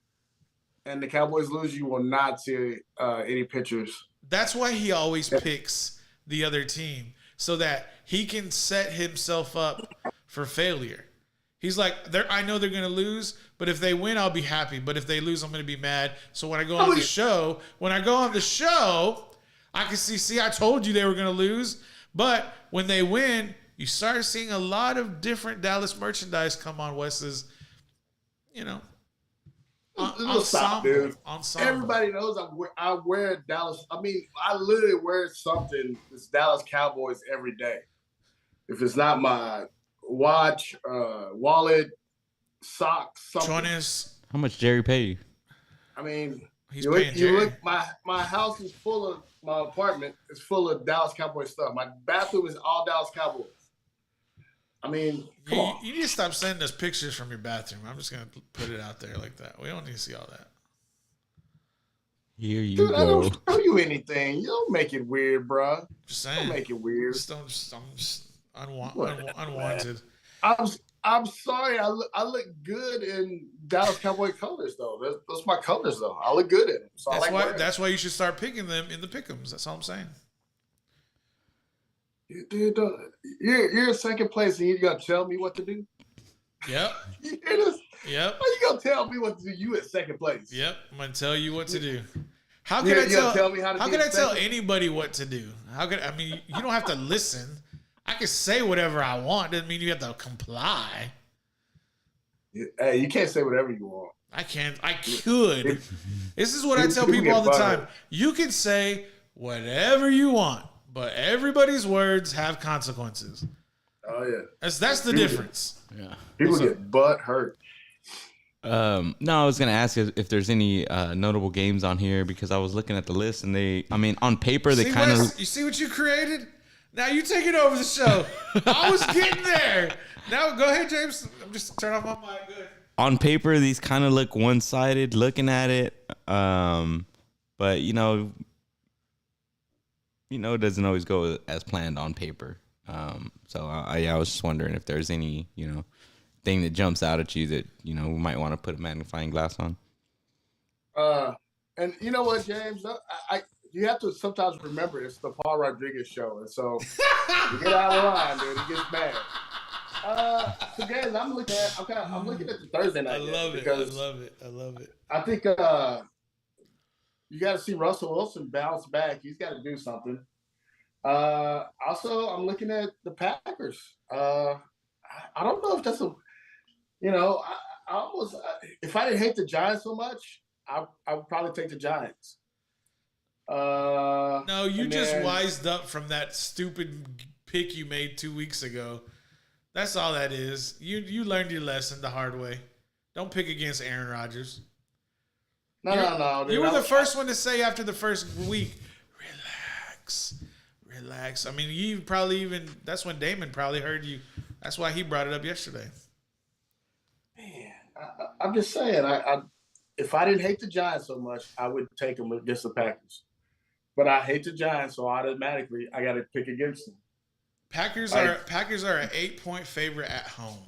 [SPEAKER 4] and the Cowboys lose, you will not see any pictures.
[SPEAKER 1] That's why he always picks the other team, so that he can set himself up for failure. He's like, I know they're going to lose, but if they win, I'll be happy. But if they lose, I'm going to be mad. So when I go on the show, I can see, I told you they were going to lose. But when they win, you start seeing a lot of different Dallas merchandise come on Wes's, ensemble.
[SPEAKER 4] Everybody knows I wear Dallas. I mean, I literally wear something that's Dallas Cowboys every day. If it's not my watch, wallet, socks, something.
[SPEAKER 1] Jonas,
[SPEAKER 2] how much Jerry pay you?
[SPEAKER 4] I mean,
[SPEAKER 1] He's paying Jerry.
[SPEAKER 4] My house is full of my apartment is full of Dallas Cowboys stuff. My bathroom is all Dallas Cowboys. I mean, come on.
[SPEAKER 1] You need to stop sending us pictures from your bathroom. I'm just gonna put it out there like that. We don't need to see all that.
[SPEAKER 2] Here you
[SPEAKER 4] Dude,
[SPEAKER 2] go.
[SPEAKER 4] I don't show you anything. You don't make it weird, bro.
[SPEAKER 1] Just saying.
[SPEAKER 4] Don't make it weird.
[SPEAKER 1] Just unwanted.
[SPEAKER 4] I'm sorry. I look good in Dallas Cowboy colors, though. Those my colors, though. I look good in them. So
[SPEAKER 1] That's why you should start picking them in the pick'ems. That's all I'm saying.
[SPEAKER 4] Dude, you're in second place, and you're gonna tell me what to do?
[SPEAKER 1] Yep.
[SPEAKER 4] You hear this?
[SPEAKER 1] Yep.
[SPEAKER 4] How you gonna tell me what to do? You in second place?
[SPEAKER 1] Yep. I'm gonna tell you what to do. How can I tell
[SPEAKER 4] me how to?
[SPEAKER 1] How can I tell anybody what to do? I mean, you don't have to listen. I can say whatever I want. Doesn't mean you have to comply.
[SPEAKER 4] Hey, you can't say whatever you want.
[SPEAKER 1] I can't. I could. This is what I tell people all the time. You can say whatever you want, but everybody's words have consequences.
[SPEAKER 4] Oh yeah.
[SPEAKER 1] That's the difference.
[SPEAKER 2] Yeah.
[SPEAKER 4] People get butt hurt.
[SPEAKER 2] No, I was gonna ask if there's any notable games on here because I was looking at the list and on paper they kind of.
[SPEAKER 1] You see what you created? Now you take it over the show. I was getting there. Now go ahead, James. I'm just turn off my mic. Good.
[SPEAKER 2] On paper, these kind of look one-sided. Looking at it, but it doesn't always go as planned on paper. So I was just wondering if there's any thing that jumps out at you that we might want to put a magnifying glass on.
[SPEAKER 4] And you know what, James? You have to sometimes remember it's the Paul Rodriguez show, and so you get out of line, dude. He gets mad. So guys, I'm looking at the Thursday night.
[SPEAKER 1] I love it. I
[SPEAKER 4] think you got to see Russell Wilson bounce back. He's got to do something. Also, I'm looking at the Packers. I don't know if that's if I didn't hate the Giants so much, I would probably take the Giants.
[SPEAKER 1] No, you just wised up from that stupid pick you made 2 weeks ago. That's all that is. You learned your lesson the hard way. Don't pick against Aaron Rodgers.
[SPEAKER 4] No. Dude,
[SPEAKER 1] you were the first one to say after the first week, relax. I mean, you probably that's when Damon probably heard you. That's why he brought it up yesterday.
[SPEAKER 4] Man, I'm just saying, if I didn't hate the Giants so much, I would take them against the Packers. But I hate the Giants, so automatically I got to pick against them.
[SPEAKER 1] Packers are an 8-point favorite at home,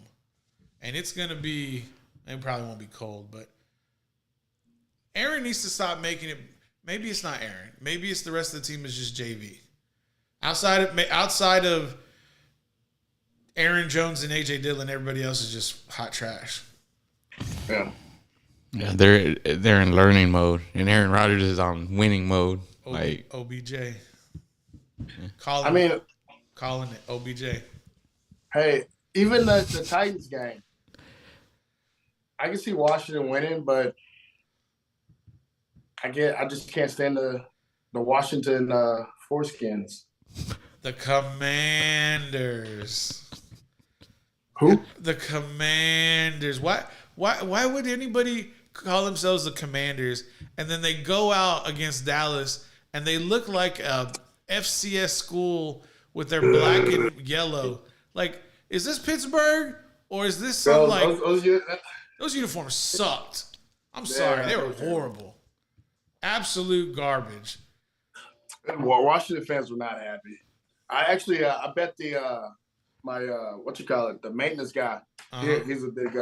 [SPEAKER 1] and it's gonna be. It probably won't be cold, but Aaron needs to stop making it. Maybe it's not Aaron. Maybe it's the rest of the team is just JV. Outside of Aaron Jones and AJ Dillon, everybody else is just hot trash.
[SPEAKER 4] Yeah.
[SPEAKER 2] Yeah, they're in learning mode, and Aaron Rodgers is on winning mode.
[SPEAKER 1] OBJ.
[SPEAKER 2] Yeah.
[SPEAKER 1] Calling it OBJ.
[SPEAKER 4] Hey, even the Titans game, I can see Washington winning, but I just can't stand the Washington foreskins.
[SPEAKER 1] The Commanders.
[SPEAKER 4] Who?
[SPEAKER 1] The Commanders. Why would anybody call themselves the Commanders and then they go out against Dallas and they look like a FCS school with their black and yellow? Like, is this Pittsburgh or is this something those uniforms sucked? I'm sorry, they were horrible, absolute garbage.
[SPEAKER 4] Washington fans were not happy. I actually, I bet the the maintenance guy. He's a big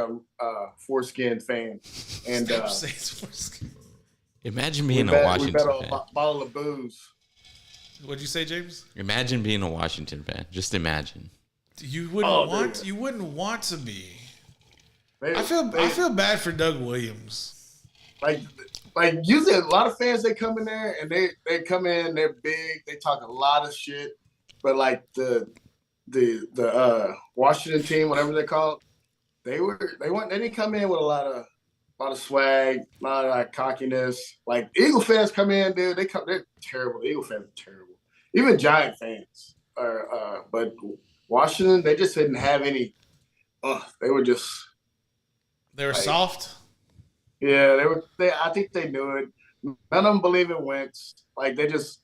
[SPEAKER 4] foreskin fan, and
[SPEAKER 2] imagine being a Washington
[SPEAKER 4] fan. We bet
[SPEAKER 2] fan.
[SPEAKER 4] a bottle of booze.
[SPEAKER 1] What'd you say, James?
[SPEAKER 2] Imagine being a Washington fan. Just imagine.
[SPEAKER 1] You wouldn't want to be. I feel bad for Doug Williams.
[SPEAKER 4] Like usually a lot of fans, they come in there and they come in, they're big, they talk a lot of shit, but like the Washington team, whatever they call it, they didn't come in with a lot of swag, a lot of cockiness. Like Eagle fans come in, dude, they're terrible. Eagle fans are terrible. Even Giant fans are, but Washington, they just didn't have any. They were just.
[SPEAKER 1] They were soft.
[SPEAKER 4] Yeah, they were. I think they knew it. None of them believe in Wentz. Like they just,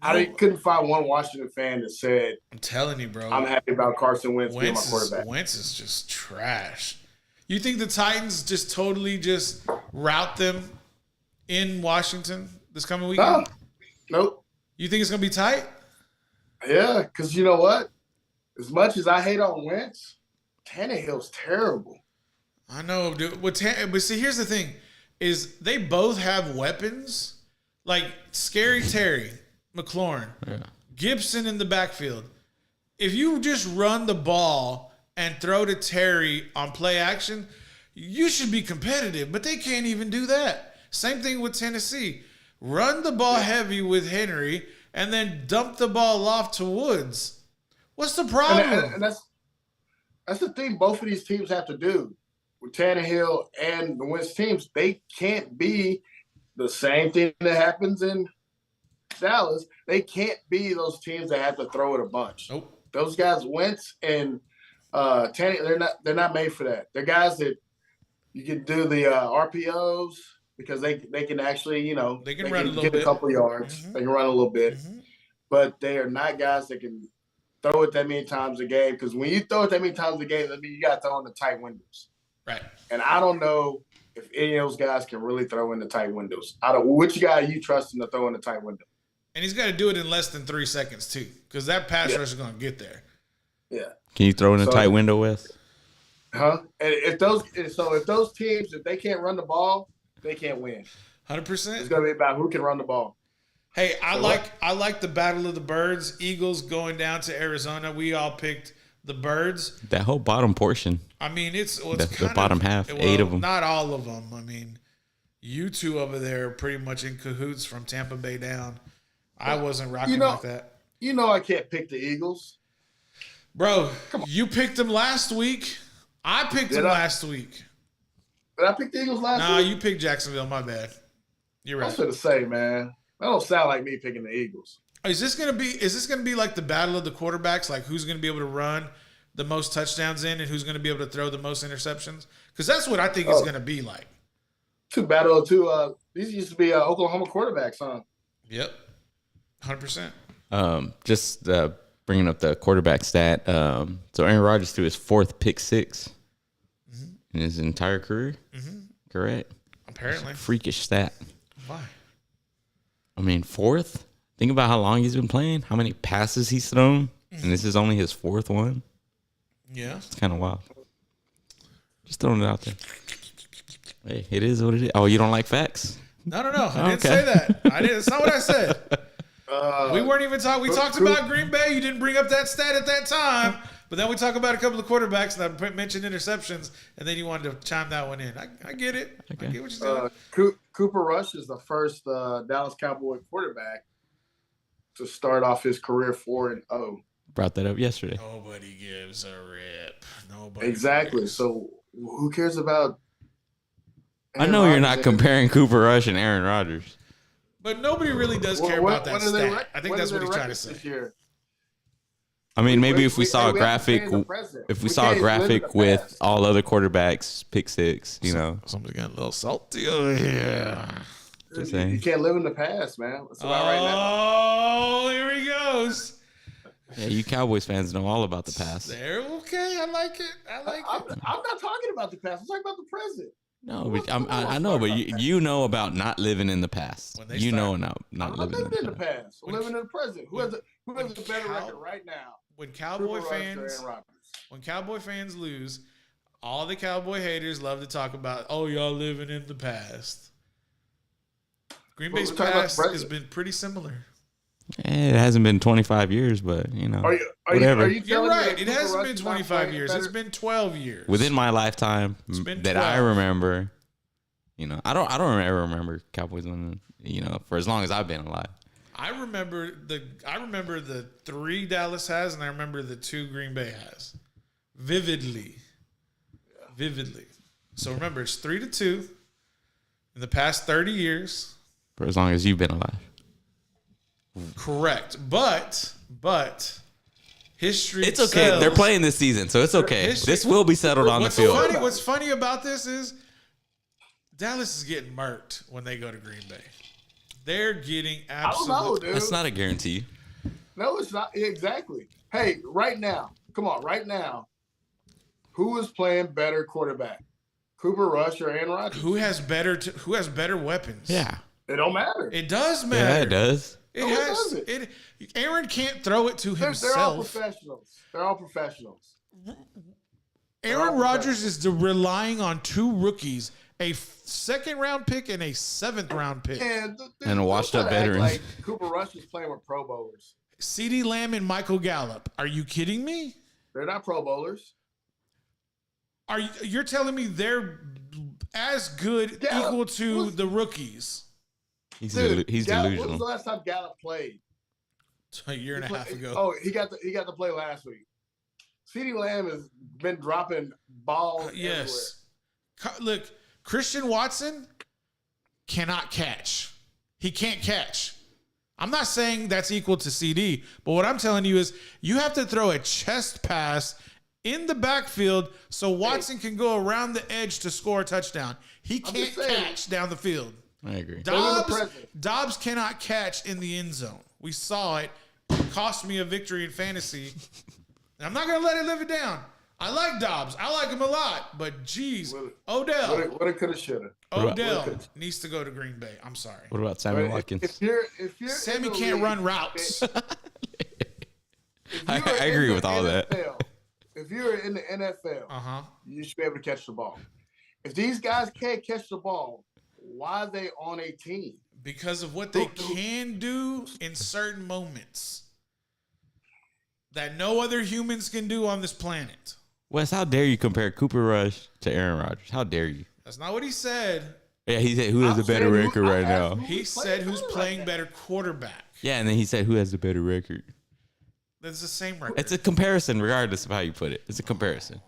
[SPEAKER 4] couldn't find one Washington fan that said,
[SPEAKER 1] I'm telling you, bro.
[SPEAKER 4] I'm happy about Carson Wentz being my quarterback.
[SPEAKER 1] Wentz is just trash. You think the Titans just totally just rout them in Washington this coming weekend?
[SPEAKER 4] Nope.
[SPEAKER 1] You think it's going to be tight?
[SPEAKER 4] Yeah, because you know what? As much as I hate on Wentz, Tannehill's terrible.
[SPEAKER 1] I know, dude. But see, here's the thing: is they both have weapons, like Scary Terry, McLaurin, Gibson in the backfield. If you just run the ball and throw to Terry on play action, you should be competitive. But they can't even do that. Same thing with Tennessee. Run the ball heavy with Henry and then dump the ball off to Woods. What's the problem?
[SPEAKER 4] And that's the thing both of these teams have to do. With Tannehill and the Wentz teams, they can't be the same thing that happens in Dallas. They can't be those teams that have to throw it a bunch.
[SPEAKER 1] Nope.
[SPEAKER 4] Those guys, Wentz and Tannehill, they're not made for that. They're guys that you can do the RPOs because they can actually,
[SPEAKER 1] they can run a little
[SPEAKER 4] get
[SPEAKER 1] bit.
[SPEAKER 4] A couple yards.
[SPEAKER 1] Mm-hmm.
[SPEAKER 4] They can run a little bit.
[SPEAKER 1] Mm-hmm.
[SPEAKER 4] But they are not guys that can throw it that many times a game, because when you throw it that many times a game, that means you got to throw in the tight windows.
[SPEAKER 1] Right.
[SPEAKER 4] And I don't know if any of those guys can really throw in the tight windows. Which guy you trust to throw in the tight window?
[SPEAKER 1] And he's got to do it in less than 3 seconds too, because that pass rush is going to get there.
[SPEAKER 4] Yeah.
[SPEAKER 2] Can you throw in a tight window, Wes?
[SPEAKER 4] Huh? And if those teams, if they can't run the ball, they can't win.
[SPEAKER 1] 100%.
[SPEAKER 4] It's going to be about who can run the ball.
[SPEAKER 1] Hey, I like the Battle of the Birds. Eagles going down to Arizona. We all picked the Birds.
[SPEAKER 2] That whole bottom portion.
[SPEAKER 1] I mean, it's
[SPEAKER 2] the bottom half, 8 of them.
[SPEAKER 1] Not all of them. I mean, you two over there are pretty much in cahoots from Tampa Bay down. I wasn't rocking like that.
[SPEAKER 4] You know I can't pick the Eagles.
[SPEAKER 1] Bro, you picked them last week. I picked them last week.
[SPEAKER 4] Did I pick the Eagles last week?
[SPEAKER 1] Nah, you picked Jacksonville. My bad. You're right.
[SPEAKER 4] I was going to say, man. That don't sound like me picking the Eagles.
[SPEAKER 1] Is this gonna be like the battle of the quarterbacks? Like who's gonna be able to run the most touchdowns in and who's gonna be able to throw the most interceptions? Because that's what I think it's gonna be like.
[SPEAKER 4] These used to be Oklahoma quarterbacks, huh?
[SPEAKER 1] Yep, 100%.
[SPEAKER 2] Just bringing up the quarterback stat. So Aaron Rodgers threw his 4th pick 6 in his entire career. Mm-hmm. Correct.
[SPEAKER 1] Apparently,
[SPEAKER 2] freakish stat.
[SPEAKER 1] Why?
[SPEAKER 2] I mean, 4th. Think about how long he's been playing, how many passes he's thrown, and this is only his 4th one.
[SPEAKER 1] Yeah.
[SPEAKER 2] It's kind of wild. Just throwing it out there. Hey, it is what it is. Oh, you don't like facts?
[SPEAKER 1] No. I didn't say that. That's not what I said. We weren't even talking. We talked about Green Bay. You didn't bring up that stat at that time. But then we talk about a couple of quarterbacks and I mentioned interceptions, and then you wanted to chime that one in. I get it. Okay. I get what you're saying.
[SPEAKER 4] Cooper Rush is the first Dallas Cowboy quarterback to start off his career 4-0.
[SPEAKER 2] Brought that up yesterday.
[SPEAKER 1] Nobody gives a rip. Nobody.
[SPEAKER 4] Exactly.
[SPEAKER 1] Cares.
[SPEAKER 4] So who cares about?
[SPEAKER 2] I know you're not comparing Cooper Rush and Aaron Rodgers.
[SPEAKER 1] But nobody really does care about that stat. I think that's what he's trying to say.
[SPEAKER 2] I mean, maybe if we saw a graphic, with all other quarterbacks, pick 6,
[SPEAKER 1] Somebody's getting a little salty over here.
[SPEAKER 2] Just saying.
[SPEAKER 4] You can't live in the past, man. That's about right now.
[SPEAKER 1] Oh, here he goes.
[SPEAKER 2] Yeah, you Cowboys fans know all about the past.
[SPEAKER 1] There, okay. I like it.
[SPEAKER 4] I'm not talking about the past. I'm talking about the present.
[SPEAKER 2] No, but I know, but you know about not living in the past. Not living
[SPEAKER 4] in the past. I'm living in the present. Who has a better record right now?
[SPEAKER 1] When Cowboy fans lose, all the Cowboy haters love to talk about, oh, y'all living in the past. Green Bay's past has been pretty similar.
[SPEAKER 2] It hasn't been 25 years, but whatever.
[SPEAKER 1] You're right. It hasn't been 25 years. It's been 12 years.
[SPEAKER 2] Within my lifetime that I remember, I don't ever remember Cowboys winning, for as long as I've been alive.
[SPEAKER 1] I remember the 3 Dallas has, and I remember the 2 Green Bay has. Vividly. So remember, it's 3-2 in the past 30 years.
[SPEAKER 2] For as long as you've been alive.
[SPEAKER 1] Correct. But history.
[SPEAKER 2] It's okay. They're playing this season, so it's okay. This will be settled on the field.
[SPEAKER 1] What's funny about this is Dallas is getting murked when they go to Green Bay. They're getting
[SPEAKER 4] I don't know,
[SPEAKER 1] absolutely.
[SPEAKER 4] dude.
[SPEAKER 2] That's not a guarantee.
[SPEAKER 4] No, it's not. Exactly. Hey, right now, come on, right now, who is playing better quarterback? Cooper Rush or Aaron Rodgers?
[SPEAKER 1] Who has better weapons?
[SPEAKER 2] Yeah.
[SPEAKER 4] It don't matter.
[SPEAKER 1] It does
[SPEAKER 2] Yeah,
[SPEAKER 1] matter.
[SPEAKER 2] it does.
[SPEAKER 1] It
[SPEAKER 4] No, it
[SPEAKER 1] has.
[SPEAKER 4] doesn't.
[SPEAKER 1] Aaron can't throw it to
[SPEAKER 4] They're all
[SPEAKER 1] himself.
[SPEAKER 4] professionals. They're all professionals.
[SPEAKER 1] Aaron Rodgers is relying on two rookies, a second-round pick and a seventh-round pick.
[SPEAKER 4] And
[SPEAKER 2] a washed-up veteran.
[SPEAKER 4] Like Cooper Rush is playing with Pro Bowlers.
[SPEAKER 1] CeeDee Lamb and Michael Gallup. Are you kidding me?
[SPEAKER 4] They're not Pro Bowlers.
[SPEAKER 1] You're telling me they're as good,
[SPEAKER 4] Gallup
[SPEAKER 1] equal to
[SPEAKER 4] was-
[SPEAKER 1] the rookies
[SPEAKER 2] He's
[SPEAKER 4] Dude,
[SPEAKER 2] he's
[SPEAKER 4] Gallup, when was
[SPEAKER 2] delusional.
[SPEAKER 4] the last time Gallup played?
[SPEAKER 1] a year and a half ago?
[SPEAKER 4] Oh, he got to play last week. CeeDee Lamb has been dropping balls.
[SPEAKER 1] Yes. Look, Christian Watson cannot catch. He can't catch. I'm not saying that's equal to CD, but what I'm telling you is you have to throw a chest pass in the backfield so Watson can go around the edge to score a touchdown. He can't
[SPEAKER 4] just saying.
[SPEAKER 1] catch down the field.
[SPEAKER 2] I agree.
[SPEAKER 1] Dobbs cannot catch in the end zone. We saw it. Cost me a victory in fantasy. And I'm not going to let it live it down. I like Dobbs. I like him a lot. But, geez, Odell.
[SPEAKER 4] What it could have, should have.
[SPEAKER 1] Odell needs to go to Green Bay. I'm sorry.
[SPEAKER 2] What about Sammy Watkins?
[SPEAKER 4] If you're
[SPEAKER 1] Sammy
[SPEAKER 4] in the
[SPEAKER 1] can't
[SPEAKER 4] league,
[SPEAKER 1] run routes.
[SPEAKER 2] I agree with all that.
[SPEAKER 4] If you're in the NFL,
[SPEAKER 1] Uh-huh.
[SPEAKER 4] you should be able to catch the ball. If these guys can't catch the ball, why are they on a team?
[SPEAKER 1] Because of what they can do in certain moments that no other humans can do on this planet.
[SPEAKER 2] Wes, how dare you compare Cooper Rush to Aaron Rodgers? How dare you?
[SPEAKER 1] That's not what he said.
[SPEAKER 2] Yeah, he said who has a better record right now.
[SPEAKER 1] He said who's playing better quarterback.
[SPEAKER 2] Yeah, and then he said who has the better record.
[SPEAKER 1] That's the same record.
[SPEAKER 2] It's a comparison, regardless of how you put it. It's a comparison.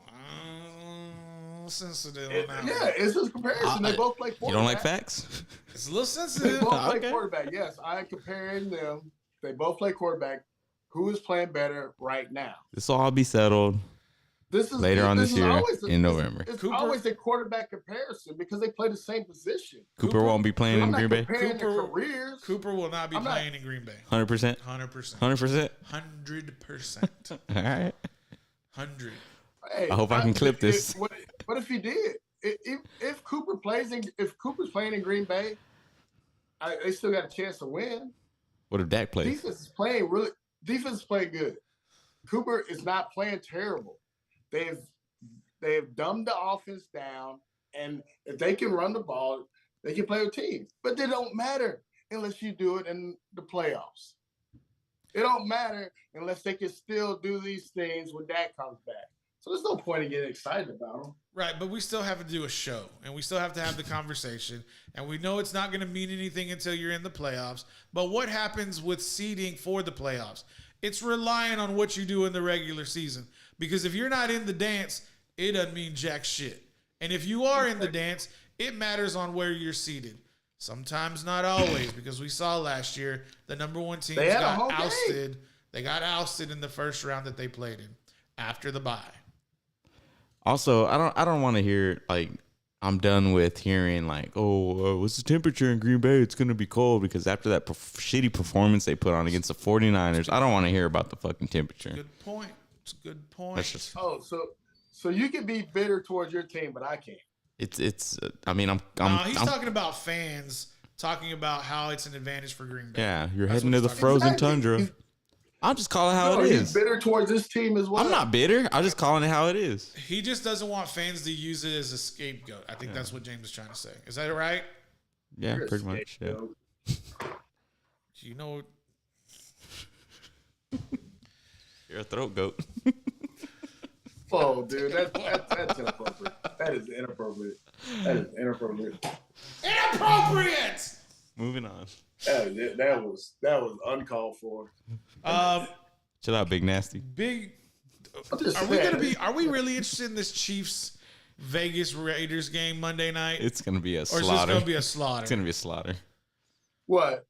[SPEAKER 1] Sensitive now.
[SPEAKER 4] Yeah, it's just a comparison. They both play quarterback.
[SPEAKER 2] You don't like facts?
[SPEAKER 1] It's a little
[SPEAKER 4] They
[SPEAKER 1] sensitive.
[SPEAKER 4] both play
[SPEAKER 2] Okay.
[SPEAKER 4] quarterback. Yes, I'm comparing them. They both play quarterback. Who is playing better right now?
[SPEAKER 2] This will all be settled
[SPEAKER 4] This is
[SPEAKER 2] later on this
[SPEAKER 4] is
[SPEAKER 2] year
[SPEAKER 4] always
[SPEAKER 2] in November.
[SPEAKER 4] It's
[SPEAKER 1] Cooper-
[SPEAKER 4] always a quarterback comparison because they play the same position.
[SPEAKER 2] Cooper won't be playing
[SPEAKER 4] I'm
[SPEAKER 2] in
[SPEAKER 4] not
[SPEAKER 2] Green Bay.
[SPEAKER 4] comparing their
[SPEAKER 1] Cooper-
[SPEAKER 4] careers.
[SPEAKER 1] Cooper will not be
[SPEAKER 4] I'm not-
[SPEAKER 1] playing in Green Bay.
[SPEAKER 2] 100%.
[SPEAKER 1] 100%.
[SPEAKER 2] 100%.
[SPEAKER 1] 100%.
[SPEAKER 2] All right.
[SPEAKER 1] 100.
[SPEAKER 4] Hey,
[SPEAKER 2] I hope I can clip this.
[SPEAKER 4] What if he did? If Cooper plays if Cooper's playing in Green Bay, they still got a chance to win.
[SPEAKER 2] What if Dak plays?
[SPEAKER 4] Defense is playing good. Cooper is not playing terrible. They've dumbed the offense down, and if they can run the ball, they can play with teams. But they don't matter unless you do it in the playoffs. It don't matter unless they can still do these things when Dak comes back. So there's no point in getting excited about them.
[SPEAKER 1] Right, but we still have to do a show, and we still have to have the conversation, and we know it's not going to mean anything until you're in the playoffs. But what happens with seeding for the playoffs? It's relying on what you do in the regular season. Because if you're not in the dance, it doesn't mean jack shit. And if you are in the dance, it matters on where you're seated. Sometimes, not always, because we saw last year the number one teams
[SPEAKER 4] They had a
[SPEAKER 1] got
[SPEAKER 4] whole game.
[SPEAKER 1] ousted. They got ousted in the first round that they played in after the bye.
[SPEAKER 2] Also, I don't want to hear like I'm done with hearing like, oh, what's the temperature in Green Bay? It's going to be cold because after that shitty performance they put on against the 49ers, I don't want to hear about the fucking temperature.
[SPEAKER 1] Good point. It's a good point.
[SPEAKER 2] That's just
[SPEAKER 4] Oh, so you can be bitter towards your team, but I can't.
[SPEAKER 2] it's. I mean,
[SPEAKER 1] He's talking about fans, talking about how it's an advantage for Green Bay.
[SPEAKER 2] yeah. You're
[SPEAKER 1] That's
[SPEAKER 2] heading
[SPEAKER 1] what
[SPEAKER 2] to the
[SPEAKER 1] he's talking
[SPEAKER 2] frozen
[SPEAKER 4] Exactly.
[SPEAKER 2] tundra.
[SPEAKER 4] He's-
[SPEAKER 2] I'm just calling how
[SPEAKER 4] No,
[SPEAKER 2] it
[SPEAKER 4] he's
[SPEAKER 2] is.
[SPEAKER 4] bitter towards this team as well.
[SPEAKER 2] I'm not bitter. I'm just calling it how it is.
[SPEAKER 1] He just doesn't want fans to use it as a scapegoat. I think that's what James is trying to say. Is that right?
[SPEAKER 2] Yeah,
[SPEAKER 4] You're a
[SPEAKER 2] pretty much. Yeah.
[SPEAKER 4] scapegoat.
[SPEAKER 1] You know,
[SPEAKER 2] You're a throat goat.
[SPEAKER 4] Oh, dude, that's inappropriate. That is inappropriate. That is inappropriate.
[SPEAKER 1] inappropriate.
[SPEAKER 2] Moving on.
[SPEAKER 4] That was uncalled for.
[SPEAKER 2] Chill out, big nasty.
[SPEAKER 1] Big.
[SPEAKER 4] I'm just
[SPEAKER 1] Are we
[SPEAKER 4] saying.
[SPEAKER 1] gonna be? Are we really interested in this Chiefs Vegas Raiders game Monday night,
[SPEAKER 2] It's gonna be a
[SPEAKER 1] or is this
[SPEAKER 2] slaughter.
[SPEAKER 1] gonna be a slaughter
[SPEAKER 2] It's gonna be a slaughter.
[SPEAKER 4] What?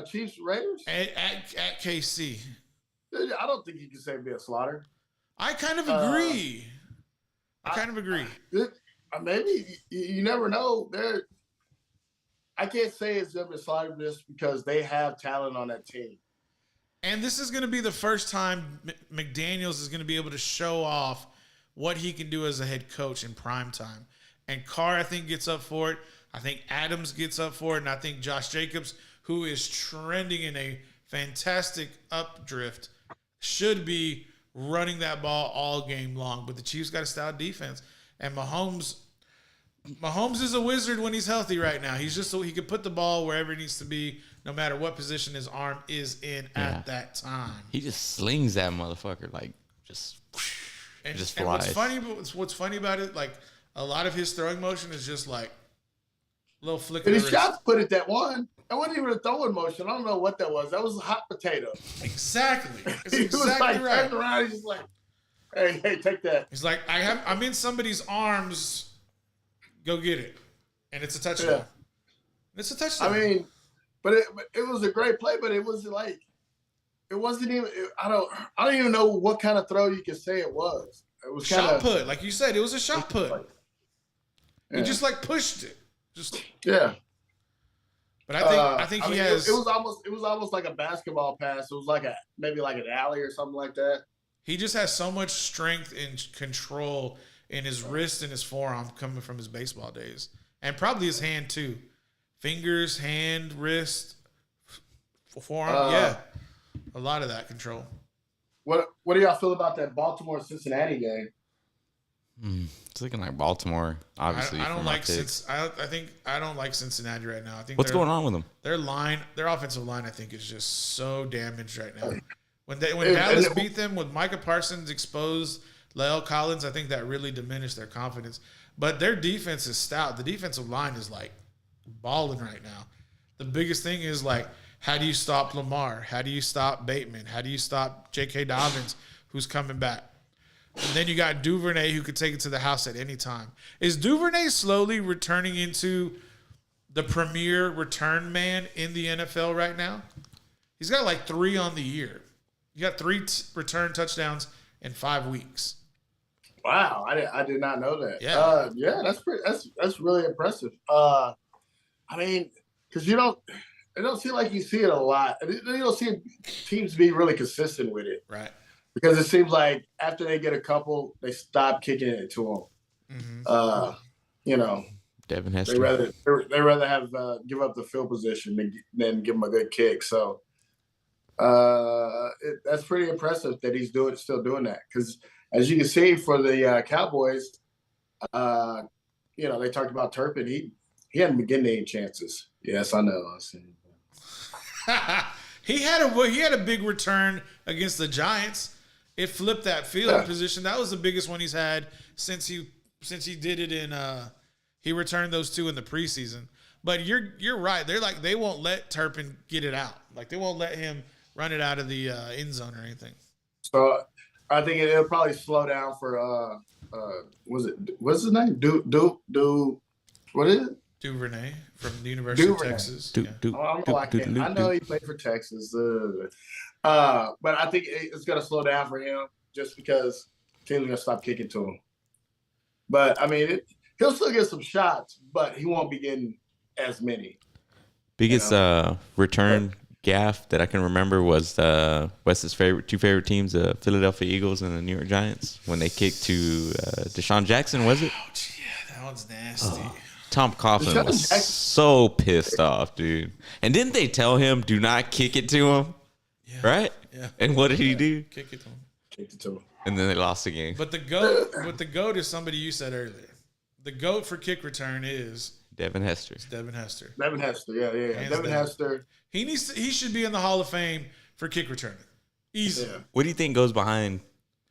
[SPEAKER 4] Chiefs Raiders?
[SPEAKER 1] at KC?
[SPEAKER 4] I don't think you can say it'd be a slaughter.
[SPEAKER 1] I kind of agree. I kind of agree.
[SPEAKER 4] Maybe you never know. I can't say it's them sliding just because they have talent on that team.
[SPEAKER 1] And this is going to be the first time McDaniels is going to be able to show off what he can do as a head coach in prime time. And Carr, I think, gets up for it. I think Adams gets up for it. And I think Josh Jacobs, who is trending in a fantastic updrift, should be running that ball all game long. But the Chiefs got a stout defense. And Mahomes is a wizard when he's healthy right now. He's just so he can put the ball wherever it needs to be, no matter what position his arm is in at that time.
[SPEAKER 2] He just slings that motherfucker like just flies.
[SPEAKER 1] And what's funny about it, like a lot of his throwing motion is just like a little flick of
[SPEAKER 4] And
[SPEAKER 1] the
[SPEAKER 4] his
[SPEAKER 1] wrist.
[SPEAKER 4] shots put it that one. That wasn't even a throwing motion. I don't know what that was. That was a hot potato.
[SPEAKER 1] Exactly. It's
[SPEAKER 4] He was
[SPEAKER 1] exactly
[SPEAKER 4] like
[SPEAKER 1] right.
[SPEAKER 4] turning around. He's just like, hey, take that.
[SPEAKER 1] He's like, I'm in somebody's arms. Go get it, and it's a touchdown.
[SPEAKER 4] Yeah.
[SPEAKER 1] It's a touchdown.
[SPEAKER 4] I mean, but it was a great play, but it was like it wasn't even. I don't even know what kind of throw you could say it was. It was
[SPEAKER 1] shot
[SPEAKER 4] kind of
[SPEAKER 1] put, like you said, it was a shot put.
[SPEAKER 4] Yeah.
[SPEAKER 1] He just like pushed it. Just
[SPEAKER 4] yeah.
[SPEAKER 1] But I think he has.
[SPEAKER 4] It was almost like a basketball pass. It was like maybe like an alley or something like that.
[SPEAKER 1] He just has so much strength and control in his wrist and his forearm coming from his baseball days, and probably his hand too. Fingers, hand, wrist, forearm. Yeah, a lot of that control.
[SPEAKER 4] What do y'all feel about that Baltimore-Cincinnati game?
[SPEAKER 2] It's looking like Baltimore, obviously.
[SPEAKER 1] I don't like I don't like Cincinnati right now. I think
[SPEAKER 2] What's going on with them?
[SPEAKER 1] Their offensive line, I think, is just so damaged right now. When Dallas beat them with Micah Parsons exposed La'el Collins, I think that really diminished their confidence. But their defense is stout. The defensive line is like balling right now. The biggest thing is like, how do you stop Lamar? How do you stop Bateman? How do you stop J.K. Dobbins, who's coming back? And then you got Duvernay, who could take it to the house at any time. Is Duvernay slowly returning into the premier return man in the NFL right now? He's got like 3 on the year. You got 3 return touchdowns in 5 weeks.
[SPEAKER 4] Wow, I did not know that.
[SPEAKER 1] Yeah,
[SPEAKER 4] that's really impressive. I mean, because it don't seem like you see it a lot. You don't see teams be really consistent with it,
[SPEAKER 1] Right.
[SPEAKER 4] because it seems like after they get a couple, they stop kicking it to them.
[SPEAKER 2] Mm-hmm.
[SPEAKER 4] They
[SPEAKER 2] Devin Hester.
[SPEAKER 4] rather have give up the field position than give them a good kick. So that's pretty impressive that he's still doing that, because as you can see for the Cowboys, they talked about Turpin. He hadn't been getting any chances. Yes, I know.
[SPEAKER 1] He had a big return against the Giants. It flipped that field position. That was the biggest one he's had since he did it in. He returned those 2 in the preseason. But you're right. They won't let Turpin get it out. Like they won't let him run it out of the end zone or anything.
[SPEAKER 4] So I think it'll probably slow down for what's his name? What is it?
[SPEAKER 1] Duvernay from the University of Texas.
[SPEAKER 4] I know he played for Texas. But I think it's going to slow down for him just because teams are going to stop kicking to him. But, I mean, he'll still get some shots, but he won't be getting as many.
[SPEAKER 2] Biggest return gaff that I can remember was Wes's two favorite teams, the Philadelphia Eagles and the New York Giants, when they kicked to Deshaun Jackson, was it?
[SPEAKER 1] Ouch, yeah, that one's nasty.
[SPEAKER 2] Tom Coughlin was so pissed off, dude. And didn't they tell him, do not kick it to him?
[SPEAKER 1] Yeah.
[SPEAKER 2] Right?
[SPEAKER 1] Yeah.
[SPEAKER 2] And what did he do?
[SPEAKER 1] Kick it to him.
[SPEAKER 4] Kicked it to him.
[SPEAKER 2] And then they lost the game.
[SPEAKER 1] But the GOAT is somebody you said earlier. The GOAT for kick return is
[SPEAKER 2] Devin Hester.
[SPEAKER 1] Devin Hester.
[SPEAKER 4] Devin Hester, yeah.
[SPEAKER 1] Hands
[SPEAKER 4] Devin
[SPEAKER 1] down.
[SPEAKER 4] Hester.
[SPEAKER 1] He should be in the Hall of Fame for kick returning. Easy.
[SPEAKER 4] Yeah.
[SPEAKER 2] What do you think goes behind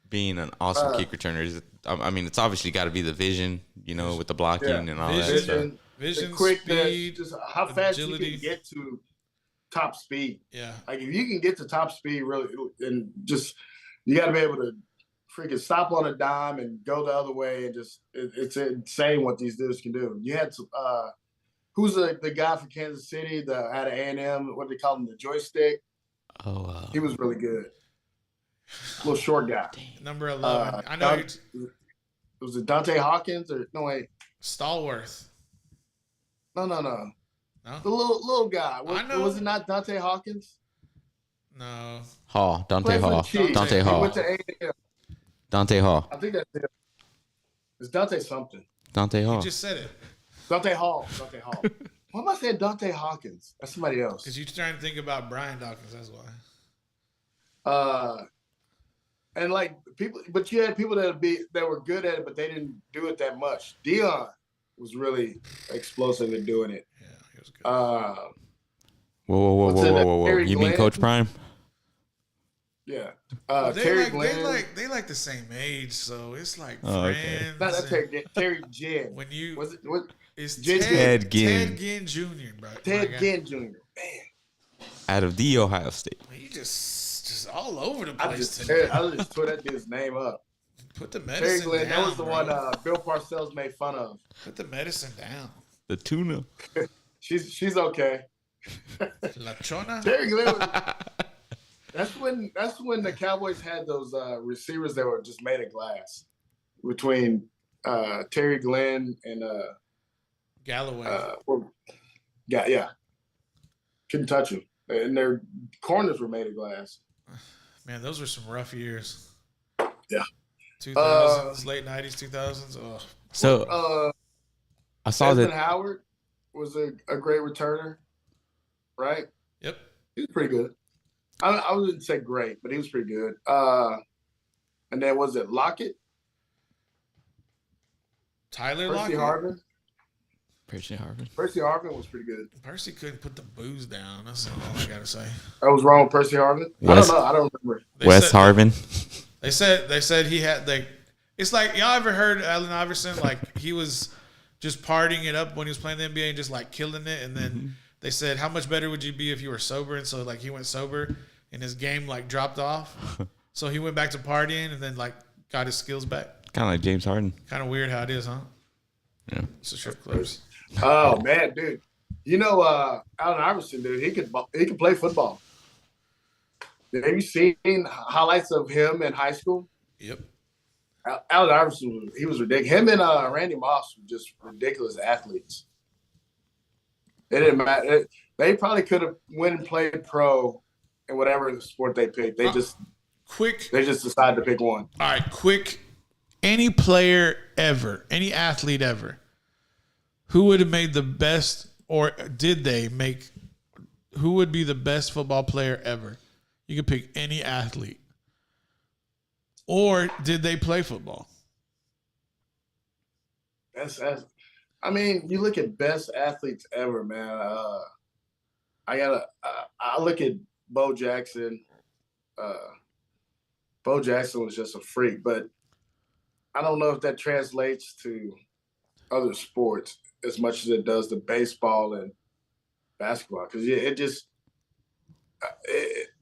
[SPEAKER 2] being an awesome kick returner? Is it, I mean, it's obviously got to be the vision, with the blocking and all that stuff.
[SPEAKER 1] Vision,
[SPEAKER 4] the quickness,
[SPEAKER 1] speed,
[SPEAKER 4] just how fast
[SPEAKER 1] agility.
[SPEAKER 4] you can get to top speed.
[SPEAKER 1] Yeah.
[SPEAKER 4] Like if you can get to top speed, really, and just you got to be able to freaking stop on a dime and go the other way, and just it's insane what these dudes can do. You had who's the guy from Kansas City that had an A&M? What do they call him? The joystick.
[SPEAKER 2] Oh,
[SPEAKER 4] He was really good. Little short guy.
[SPEAKER 1] Number 11. I know.
[SPEAKER 4] Was it Dante Hawkins or no wait?
[SPEAKER 1] Stallworth.
[SPEAKER 4] No.
[SPEAKER 1] No,
[SPEAKER 4] The little guy.
[SPEAKER 1] I know.
[SPEAKER 4] Was it not Dante Hawkins?
[SPEAKER 1] no.
[SPEAKER 2] Hall, Dante
[SPEAKER 4] Played for the
[SPEAKER 2] Hall,
[SPEAKER 4] Chiefs.
[SPEAKER 2] Dante
[SPEAKER 4] He
[SPEAKER 2] Hall,
[SPEAKER 4] went to A&M.
[SPEAKER 2] Dante Hall,
[SPEAKER 4] I think that's it. It's Dante something.
[SPEAKER 2] Dante
[SPEAKER 1] You
[SPEAKER 2] Hall.
[SPEAKER 1] just said it
[SPEAKER 4] Dante Hall. Dante Hall. Why am I saying Dante Hawkins? That's somebody else.
[SPEAKER 1] because you're trying to think about Brian Dawkins. That's why.
[SPEAKER 4] And like people, but you had people that were good at it, but they didn't do it that much. Dion was really explosive in doing it.
[SPEAKER 1] Yeah, he was good.
[SPEAKER 2] Whoa, whoa, whoa,
[SPEAKER 4] What's
[SPEAKER 2] whoa,
[SPEAKER 4] in
[SPEAKER 2] whoa,
[SPEAKER 4] that?
[SPEAKER 2] whoa, whoa!
[SPEAKER 4] Terry
[SPEAKER 2] You mean
[SPEAKER 4] Glenn?
[SPEAKER 2] Coach Prime?
[SPEAKER 4] Yeah.
[SPEAKER 1] They
[SPEAKER 4] Terry
[SPEAKER 1] like,
[SPEAKER 4] Glenn.
[SPEAKER 1] they like the same age, so it's like
[SPEAKER 2] Oh, okay.
[SPEAKER 1] friends.
[SPEAKER 4] Not that
[SPEAKER 1] and
[SPEAKER 4] Terry Ginn.
[SPEAKER 1] when you
[SPEAKER 4] Was it what?
[SPEAKER 1] it's
[SPEAKER 4] Ted
[SPEAKER 1] Ted
[SPEAKER 2] Ginn.
[SPEAKER 1] Ted Ginn Jr. Bro.
[SPEAKER 4] Ted
[SPEAKER 1] My guy.
[SPEAKER 4] Ginn Jr. Man,
[SPEAKER 2] Out of the Ohio State.
[SPEAKER 1] He just all over the
[SPEAKER 4] I
[SPEAKER 1] place
[SPEAKER 4] just
[SPEAKER 1] today.
[SPEAKER 4] tore that dude's name up.
[SPEAKER 1] Put the
[SPEAKER 4] Terry
[SPEAKER 1] medicine
[SPEAKER 4] Glenn.
[SPEAKER 1] down.
[SPEAKER 4] That was the
[SPEAKER 1] bro.
[SPEAKER 4] one Bill Parcells made fun of.
[SPEAKER 1] Put the medicine down.
[SPEAKER 2] The tuna.
[SPEAKER 4] She's okay.
[SPEAKER 1] La Chona.
[SPEAKER 4] Terry Glenn. That's when the Cowboys had those receivers that were just made of glass between Terry Glenn and
[SPEAKER 1] Galloway.
[SPEAKER 4] yeah, couldn't touch them, and their corners were made of glass.
[SPEAKER 1] Man, those were some rough years.
[SPEAKER 4] Yeah.
[SPEAKER 1] 2000s, late 90s, 2000s. Oh,
[SPEAKER 2] So I saw
[SPEAKER 4] Desmond
[SPEAKER 2] that.
[SPEAKER 4] Howard was a great returner, right?
[SPEAKER 1] yep.
[SPEAKER 4] He was pretty good. I wouldn't say great, but he was pretty good. And then was it Lockett?
[SPEAKER 1] Tyler
[SPEAKER 4] Percy
[SPEAKER 1] Lockett.
[SPEAKER 4] Harvin?
[SPEAKER 2] Percy Harvin.
[SPEAKER 4] Percy Harvin was pretty good.
[SPEAKER 1] Percy couldn't put the booze down. That's all I gotta say.
[SPEAKER 4] I was wrong with Percy Harvin?
[SPEAKER 2] Wes-
[SPEAKER 4] I don't remember.
[SPEAKER 1] They
[SPEAKER 2] Wes
[SPEAKER 1] said-
[SPEAKER 2] Harvin.
[SPEAKER 1] They said he had like. It's like y'all ever heard Allen Iverson? Like he was just partying it up when he was playing the NBA and just like killing it. And then they said, how much better would you be if you were sober? And so like he went sober and his game like dropped off. So he went back to partying and then like got his skills back.
[SPEAKER 2] Kind of like James Harden.
[SPEAKER 1] Kind of weird how it is, huh?
[SPEAKER 2] Yeah.
[SPEAKER 1] It's a strip clubs.
[SPEAKER 4] Oh man, dude. You know, Allen Iverson, dude, he could play football. Have you seen highlights of him in high school?
[SPEAKER 1] Yep.
[SPEAKER 4] Allen Iverson, he was ridiculous. Him and Randy Moss were just ridiculous athletes. It didn't matter. They probably could have went and played pro in whatever sport they picked. They just decided to pick one.
[SPEAKER 1] All right, quick. Any player ever, any athlete ever, who would have made the best, or did they make, who would be the best football player ever? You could pick any athlete. Or did they play football?
[SPEAKER 4] That's I mean, you look at best athletes ever, man. I look at Bo Jackson. Bo Jackson was just a freak, but I don't know if that translates to other sports as much as it does to baseball and basketball. Because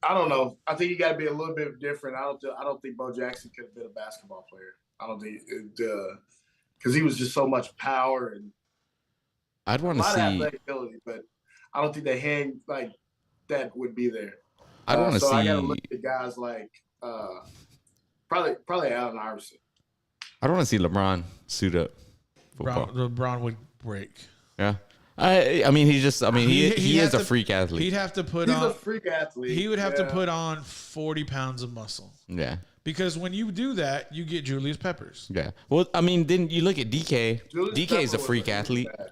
[SPEAKER 4] I don't know. I think you got to be a little bit different. I don't think Bo Jackson could have been a basketball player. I don't think because he was just so much power and
[SPEAKER 2] I'd
[SPEAKER 4] a
[SPEAKER 2] want to
[SPEAKER 4] lot of
[SPEAKER 2] see.
[SPEAKER 4] athletic ability, but I don't think the hand like that would be there.
[SPEAKER 2] I'd want to
[SPEAKER 4] so
[SPEAKER 2] see.
[SPEAKER 4] I got to look at guys like probably Allen Iverson.
[SPEAKER 2] I don't want to see LeBron suit up. Football.
[SPEAKER 1] LeBron would break.
[SPEAKER 2] Yeah. I mean, he just. I mean, he
[SPEAKER 1] He'd
[SPEAKER 2] is
[SPEAKER 1] have
[SPEAKER 2] a
[SPEAKER 1] to-
[SPEAKER 2] freak athlete.
[SPEAKER 1] He'd have to put
[SPEAKER 4] He's a
[SPEAKER 1] on.
[SPEAKER 4] freak athlete.
[SPEAKER 1] He would have to
[SPEAKER 4] Yeah.
[SPEAKER 1] put on 40 pounds of muscle.
[SPEAKER 2] Yeah.
[SPEAKER 1] Because when you do that, you get Julius Peppers.
[SPEAKER 2] Yeah. Well, I mean, then you look at DK.
[SPEAKER 4] Julius
[SPEAKER 2] DK is a
[SPEAKER 4] Pepper
[SPEAKER 2] freak
[SPEAKER 4] was
[SPEAKER 2] athlete.
[SPEAKER 4] bad.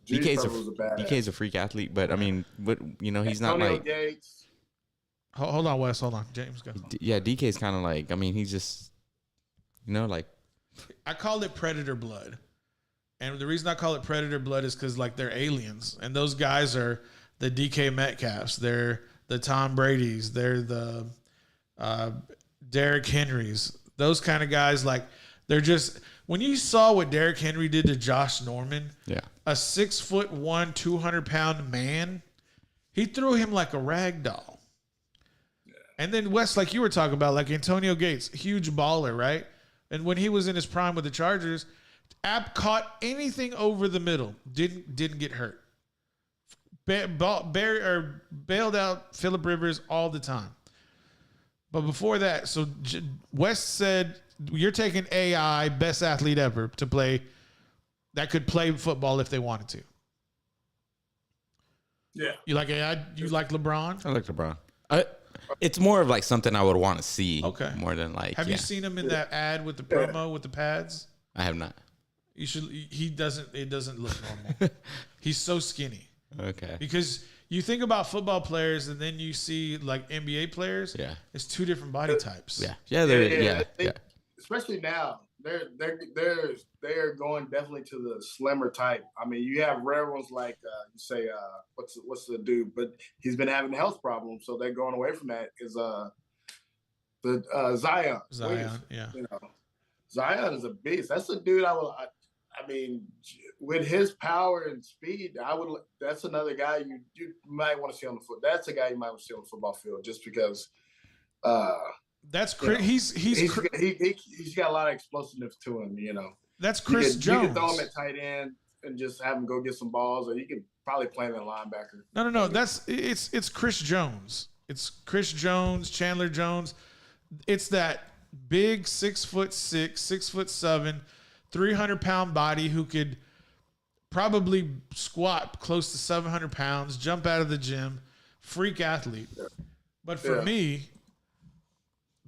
[SPEAKER 2] DK's
[SPEAKER 4] Julius
[SPEAKER 2] a
[SPEAKER 4] Pepper was a bad
[SPEAKER 2] DK's a freak athlete, but I mean, but you know, he's not
[SPEAKER 4] Antonio
[SPEAKER 2] like.
[SPEAKER 4] Gates.
[SPEAKER 1] Hold on, Wes. Hold on. James, go.
[SPEAKER 2] Yeah, DK's kind of like. I mean, he's just. You know, like.
[SPEAKER 1] I call it predator blood. And the reason I call it predator blood is because, like, they're aliens. And those guys are the DK Metcalfs. They're the Tom Brady's. They're the Derrick Henrys. Those kind of guys, like, they're just – when you saw what Derrick Henry did to Josh Norman,
[SPEAKER 2] Yeah.
[SPEAKER 1] a 6'1", 200-pound man, he threw him like a rag doll. And then, Wes, like you were talking about, like Antonio Gates, huge baller, right? And when he was in his prime with the Chargers – App caught anything over the middle, didn't get hurt. Bailed out Phillip Rivers all the time. But before that, so West said you're taking AI, best athlete ever, to play that could play football if they wanted to.
[SPEAKER 4] Yeah.
[SPEAKER 1] You like LeBron?
[SPEAKER 2] I like LeBron. It's more of like something I would want to see.
[SPEAKER 1] Okay.
[SPEAKER 2] More than like.
[SPEAKER 1] Have you seen him in that ad with the promo with the pads?
[SPEAKER 2] I have not.
[SPEAKER 1] You should. He doesn't. It doesn't look normal. He's so skinny.
[SPEAKER 2] Okay.
[SPEAKER 1] Because you think about football players and then you see like NBA players.
[SPEAKER 2] Yeah.
[SPEAKER 1] It's two different body types.
[SPEAKER 2] Yeah. Yeah.
[SPEAKER 4] Especially now, they're going definitely to the slimmer type. I mean, you have rare ones like you say, what's the dude? But he's been having health problems, so they're going away from that. Is the Zion?
[SPEAKER 1] Zion, yeah.
[SPEAKER 4] You know, Zion is a beast. That's the dude I mean, with his power and speed, that's another guy you might want to see on the foot. That's a guy you might want to see on the football field, just because.
[SPEAKER 1] That's Chris. He's
[SPEAKER 4] got a lot of explosiveness to him. You know,
[SPEAKER 1] that's Chris Jones.
[SPEAKER 4] You can throw him at tight end and just have him go get some balls, or you can probably play him at linebacker.
[SPEAKER 1] No. It's Chris Jones. It's Chris Jones, Chandler Jones. It's that big 6'6", 6'7", 300-pound body who could probably squat close to 700 pounds, jump out of the gym, freak athlete. But for me,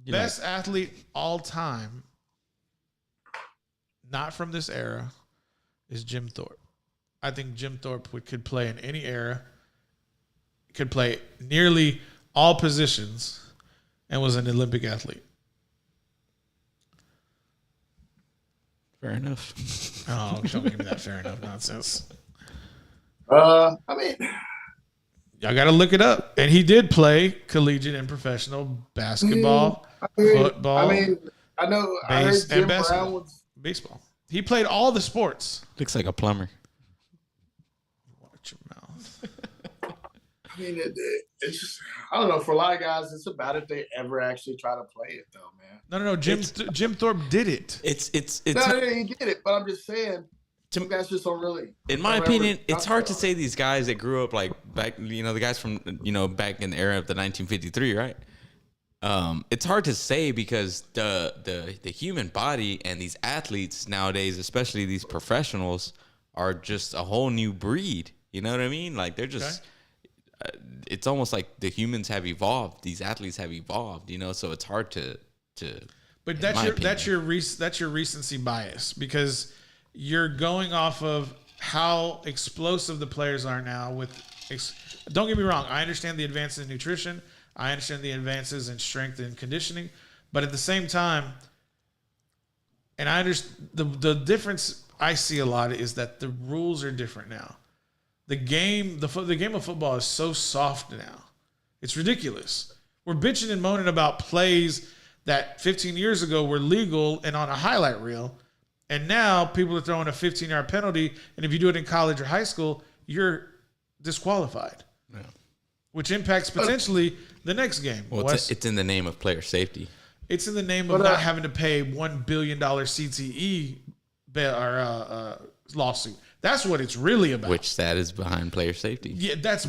[SPEAKER 1] best athlete all time, not from this era, is Jim Thorpe. I think Jim Thorpe could play in any era, could play nearly all positions, and was an Olympic athlete.
[SPEAKER 2] Fair enough.
[SPEAKER 1] Oh, don't give me that fair enough nonsense.
[SPEAKER 4] I mean,
[SPEAKER 1] y'all got to look it up. And he did play collegiate and professional basketball, football.
[SPEAKER 4] I know. I heard Jim Brown was
[SPEAKER 1] baseball. He played all the sports.
[SPEAKER 2] Looks like a plumber.
[SPEAKER 1] Watch your mouth.
[SPEAKER 4] I mean, it's just, I don't know. For a lot of guys, it's about if they ever actually try to play it, though, man.
[SPEAKER 1] No. Jim Thorpe did it.
[SPEAKER 4] It's. No, you get it, but I'm just saying. Some guys just don't really.
[SPEAKER 2] In my opinion, it's hard to say these guys that grew up like back, the guys from back in the era of the 1953, right? It's hard to say because the human body and these athletes nowadays, especially these professionals, are just a whole new breed. You know what I mean? Like they're just. It's almost like the humans have evolved. These athletes have evolved. So it's hard to.
[SPEAKER 1] But that's your recency bias because you're going off of how explosive the players are now. Don't get me wrong. I understand the advances in nutrition. I understand the advances in strength and conditioning. But at the same time, and I understand the difference I see a lot is that the rules are different now. The game of football is so soft now. It's ridiculous. We're bitching and moaning about plays that 15 years ago were legal and on a highlight reel. And now people are throwing a 15-yard penalty. And if you do it in college or high school, you're disqualified. Yeah. Which impacts potentially the next game.
[SPEAKER 2] Well, it's in the name of player safety.
[SPEAKER 1] It's in the name of not having to pay $1 billion CTE lawsuit. That's what it's really about.
[SPEAKER 2] Which that is behind player safety.
[SPEAKER 1] Yeah, that's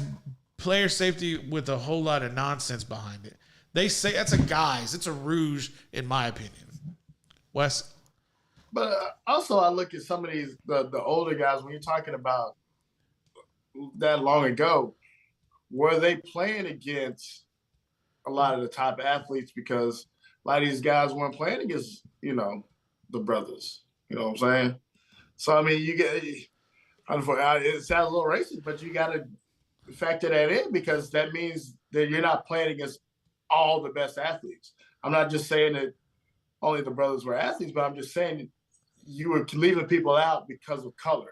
[SPEAKER 1] player safety with a whole lot of nonsense behind it. They say that's a guise. It's a ruse, in my opinion. Wes?
[SPEAKER 4] But also I look at some of these, the older guys, when you're talking about that long ago, were they playing against a lot of the top athletes? Because a lot of these guys weren't playing against, the brothers. You know what I'm saying? So, I mean, it sounds a little racist, but you got to factor that in because that means that you're not playing against all the best athletes. I'm not just saying that only the brothers were athletes, but I'm just saying you were leaving people out because of color.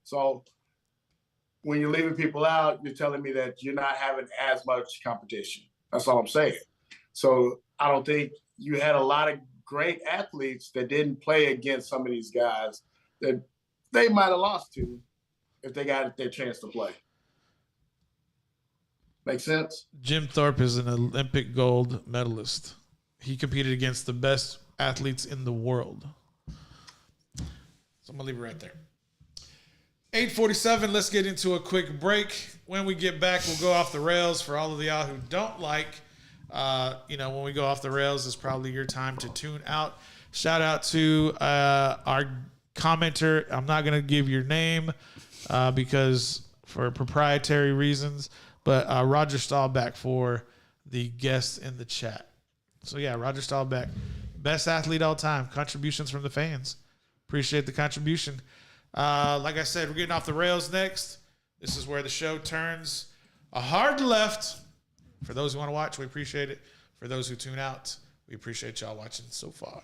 [SPEAKER 4] So when you're leaving people out, you're telling me that you're not having as much competition. That's all I'm saying. So I don't think you had a lot of great athletes that didn't play against some of these guys that they might have lost to if they got their chance to play. Make sense?
[SPEAKER 1] Jim Thorpe is an Olympic gold medalist. He competed against the best athletes in the world. So I'm going to leave it right there. 8:47, let's get into a quick break. When we get back, we'll go off the rails. For all of y'all who don't like, when we go off the rails, it's probably your time to tune out. Shout out to our commenter. I'm not going to give your name because for proprietary reasons. But Roger Staubach for the guest in the chat. So yeah, Roger Staubach, best athlete all time. Contributions from the fans. Appreciate the contribution. Like I said, we're getting off the rails next. This is where the show turns a hard left. For those who want to watch, we appreciate it. For those who tune out, we appreciate y'all watching so far.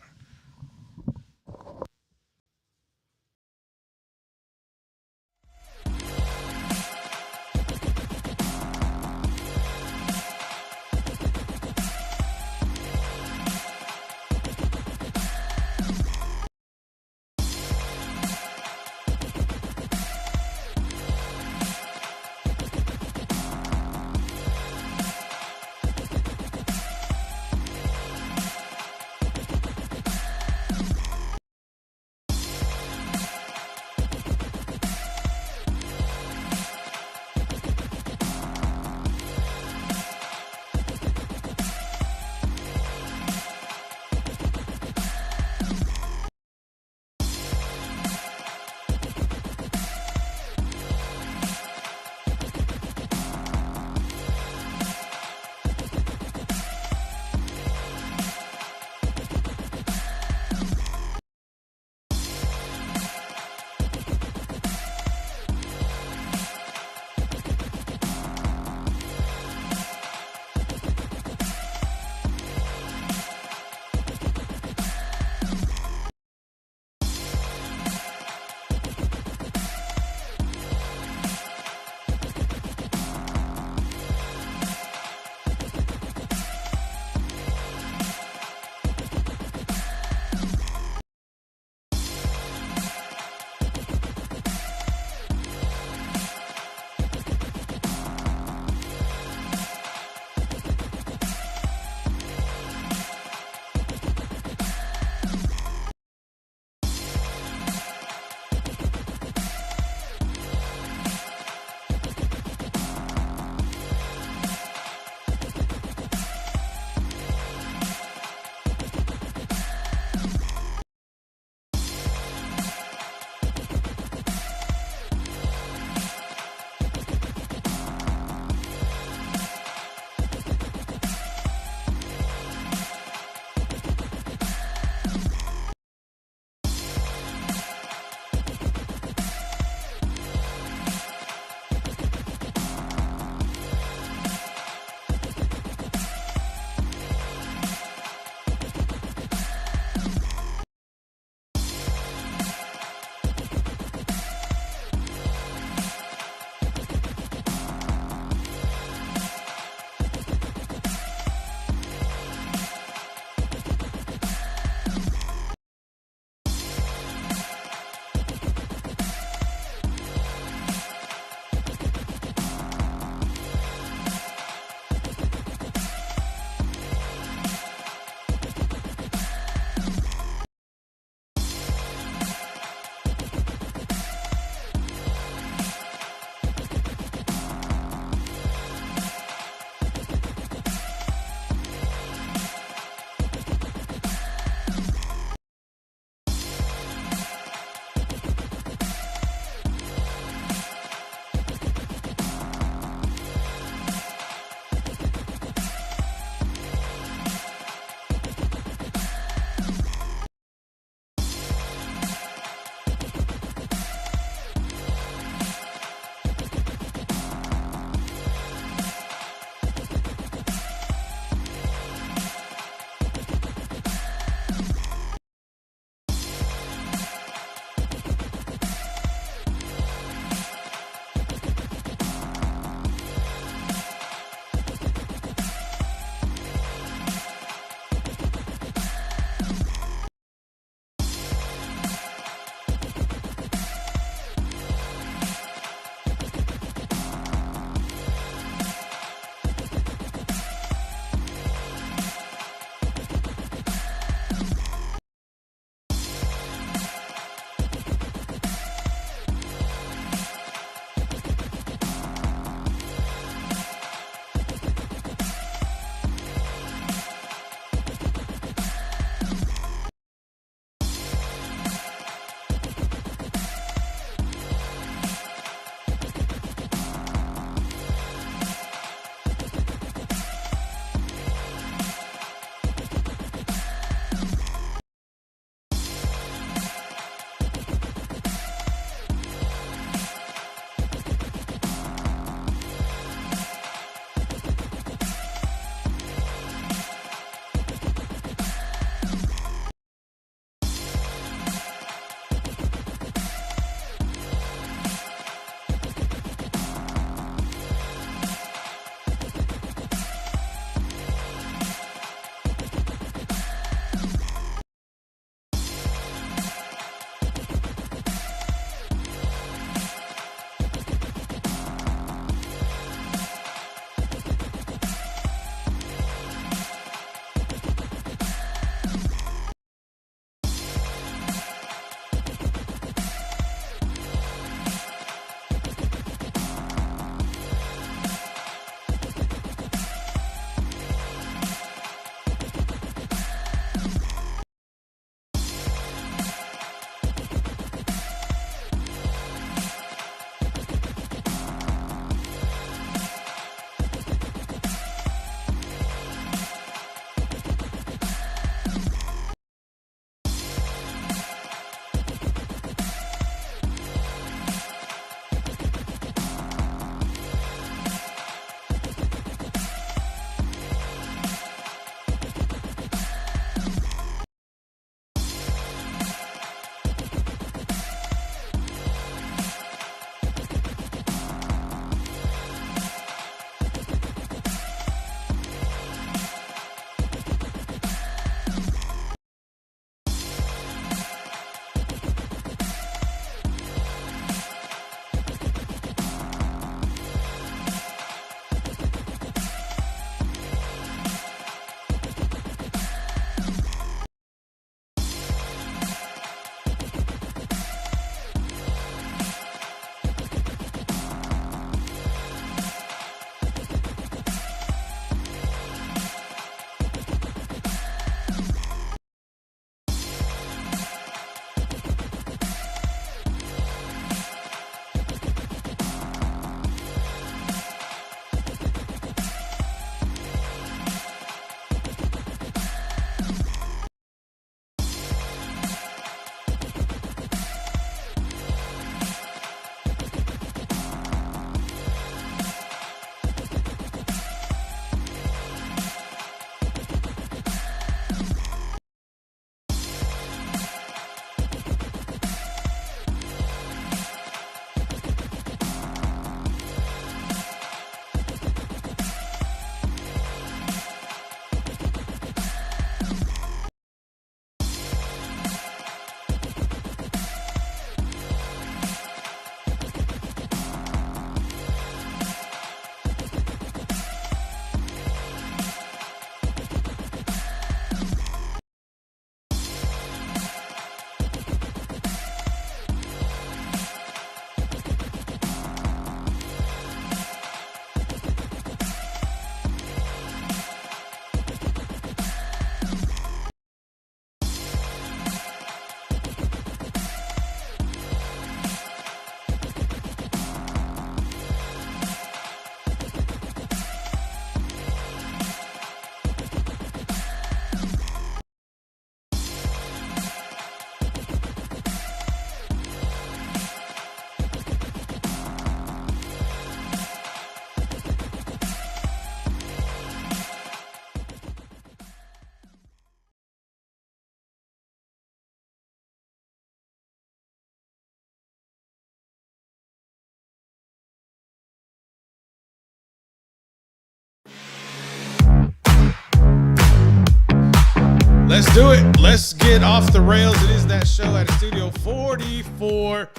[SPEAKER 1] Let's do it. Let's get off the rails. It is that show at Studio 44.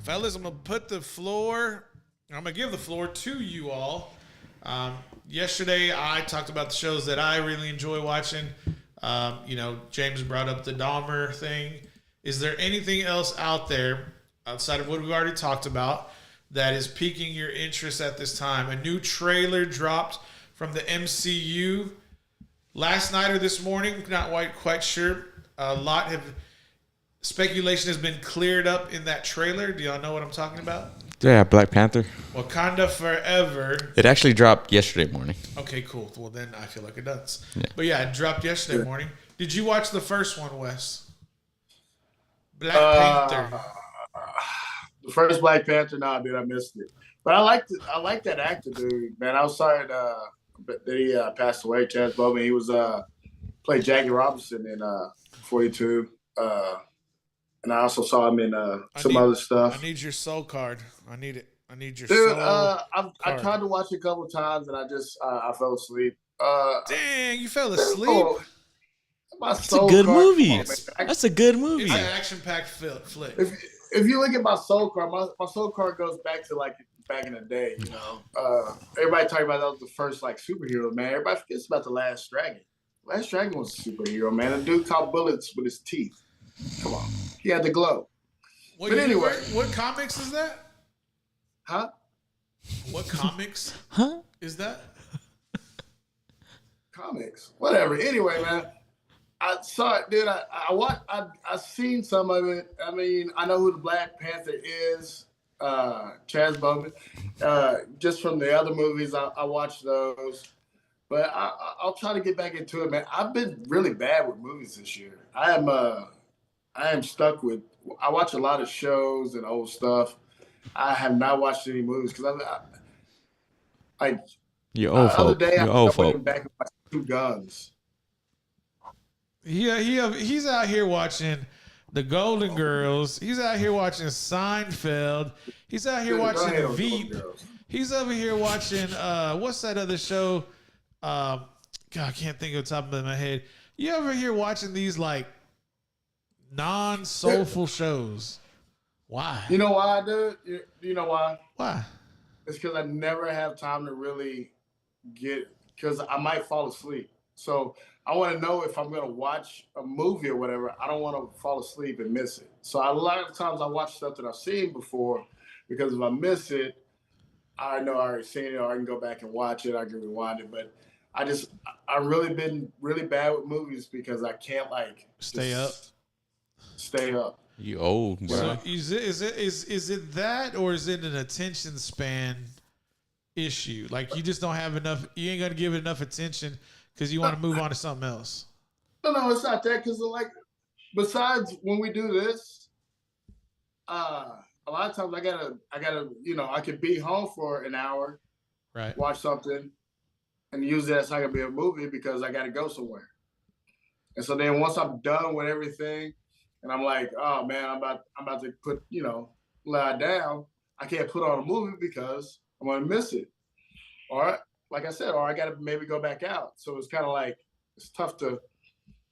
[SPEAKER 1] Fellas, I'm going to put the floor, I'm going to give the floor to you all. Yesterday, I talked about the shows that I really enjoy watching. James brought up the Dahmer thing. Is there anything else out there outside of what we've already talked about that is piquing your interest at this time? A new trailer dropped from the MCU last night or this morning. Not quite sure. A lot of speculation has been cleared up in that trailer. Do y'all know what I'm talking about?
[SPEAKER 2] Yeah, Black Panther.
[SPEAKER 1] Wakanda Forever.
[SPEAKER 2] It actually dropped yesterday morning.
[SPEAKER 1] Okay, cool. Well, then I feel like it does.
[SPEAKER 2] Yeah.
[SPEAKER 1] But yeah, it dropped yesterday morning. Did you watch the first one, Wes? Black Panther.
[SPEAKER 4] The first Black Panther, dude, I missed it. But I like that actor, dude. Man, I was sorry that he passed away. Chaz Bowman. He was played Jackie Robinson in 42. And I also saw him in other stuff.
[SPEAKER 1] I need your soul card. I need it. I need your
[SPEAKER 4] dude,
[SPEAKER 1] soul card.
[SPEAKER 4] I tried to watch it a couple times and I just I fell asleep.
[SPEAKER 1] Dang, you fell asleep?
[SPEAKER 2] That's a good movie. That's a good movie.
[SPEAKER 1] It's an action-packed flick.
[SPEAKER 4] If you look at my soul card, my soul card goes back to like back in the day. You know, everybody talking about that was the first like superhero, man. Everybody forgets about the Last Dragon. Last Dragon was a superhero, man. A dude caught bullets with his teeth. Come on, he had the glow. But anyway,
[SPEAKER 1] what comics is that?
[SPEAKER 4] Huh?
[SPEAKER 1] What comics? Is that?
[SPEAKER 4] Comics, whatever. Anyway, man. I saw it, dude. I seen some of it. I mean, I know who the Black Panther is, Chaz Bowman. Just from the other movies, I watched those. But I'll try to get back into it, man. I've been really bad with movies this year. I am stuck with. I watch a lot of shows and old stuff. I have not watched any movies because
[SPEAKER 2] you're old folk.
[SPEAKER 4] The other day,
[SPEAKER 2] You're
[SPEAKER 4] I
[SPEAKER 2] old
[SPEAKER 4] went
[SPEAKER 2] folk.
[SPEAKER 4] back with my Two Guns.
[SPEAKER 1] He's out here watching The Golden Girls. He's out here watching Seinfeld. He's out here watching Veep. He's over here watching what's that other show? God, I can't think of the top of my head. You ever here watching these like non-soulful shows? Why?
[SPEAKER 4] You know why, dude? You know why?
[SPEAKER 1] Why?
[SPEAKER 4] It's because I never have time to really because I might fall asleep. So I want to know if I'm going to watch a movie or whatever. I don't want to fall asleep and miss it. So a lot of times I watch stuff that I've seen before because if I miss it, I know I already seen it or I can go back and watch it. I can rewind it. But I've really been really bad with movies because I can't
[SPEAKER 1] stay up.
[SPEAKER 4] Stay up.
[SPEAKER 2] You old, bro.
[SPEAKER 1] So is it that or is it an attention span issue? Like you just don't have enough. You ain't gonna give it enough attention because you want to move on to something else.
[SPEAKER 4] No, it's not that. Because besides when we do this, a lot of times I gotta, I could be home for an hour,
[SPEAKER 1] right?
[SPEAKER 4] Watch something, and use that as not gonna be a movie because I gotta go somewhere. And so then once I'm done with everything, and I'm like, oh man, I'm about to put, lie down. I can't put on a movie because I'm gonna miss it. Or like I said, or I gotta maybe go back out. So it's kind of like it's tough to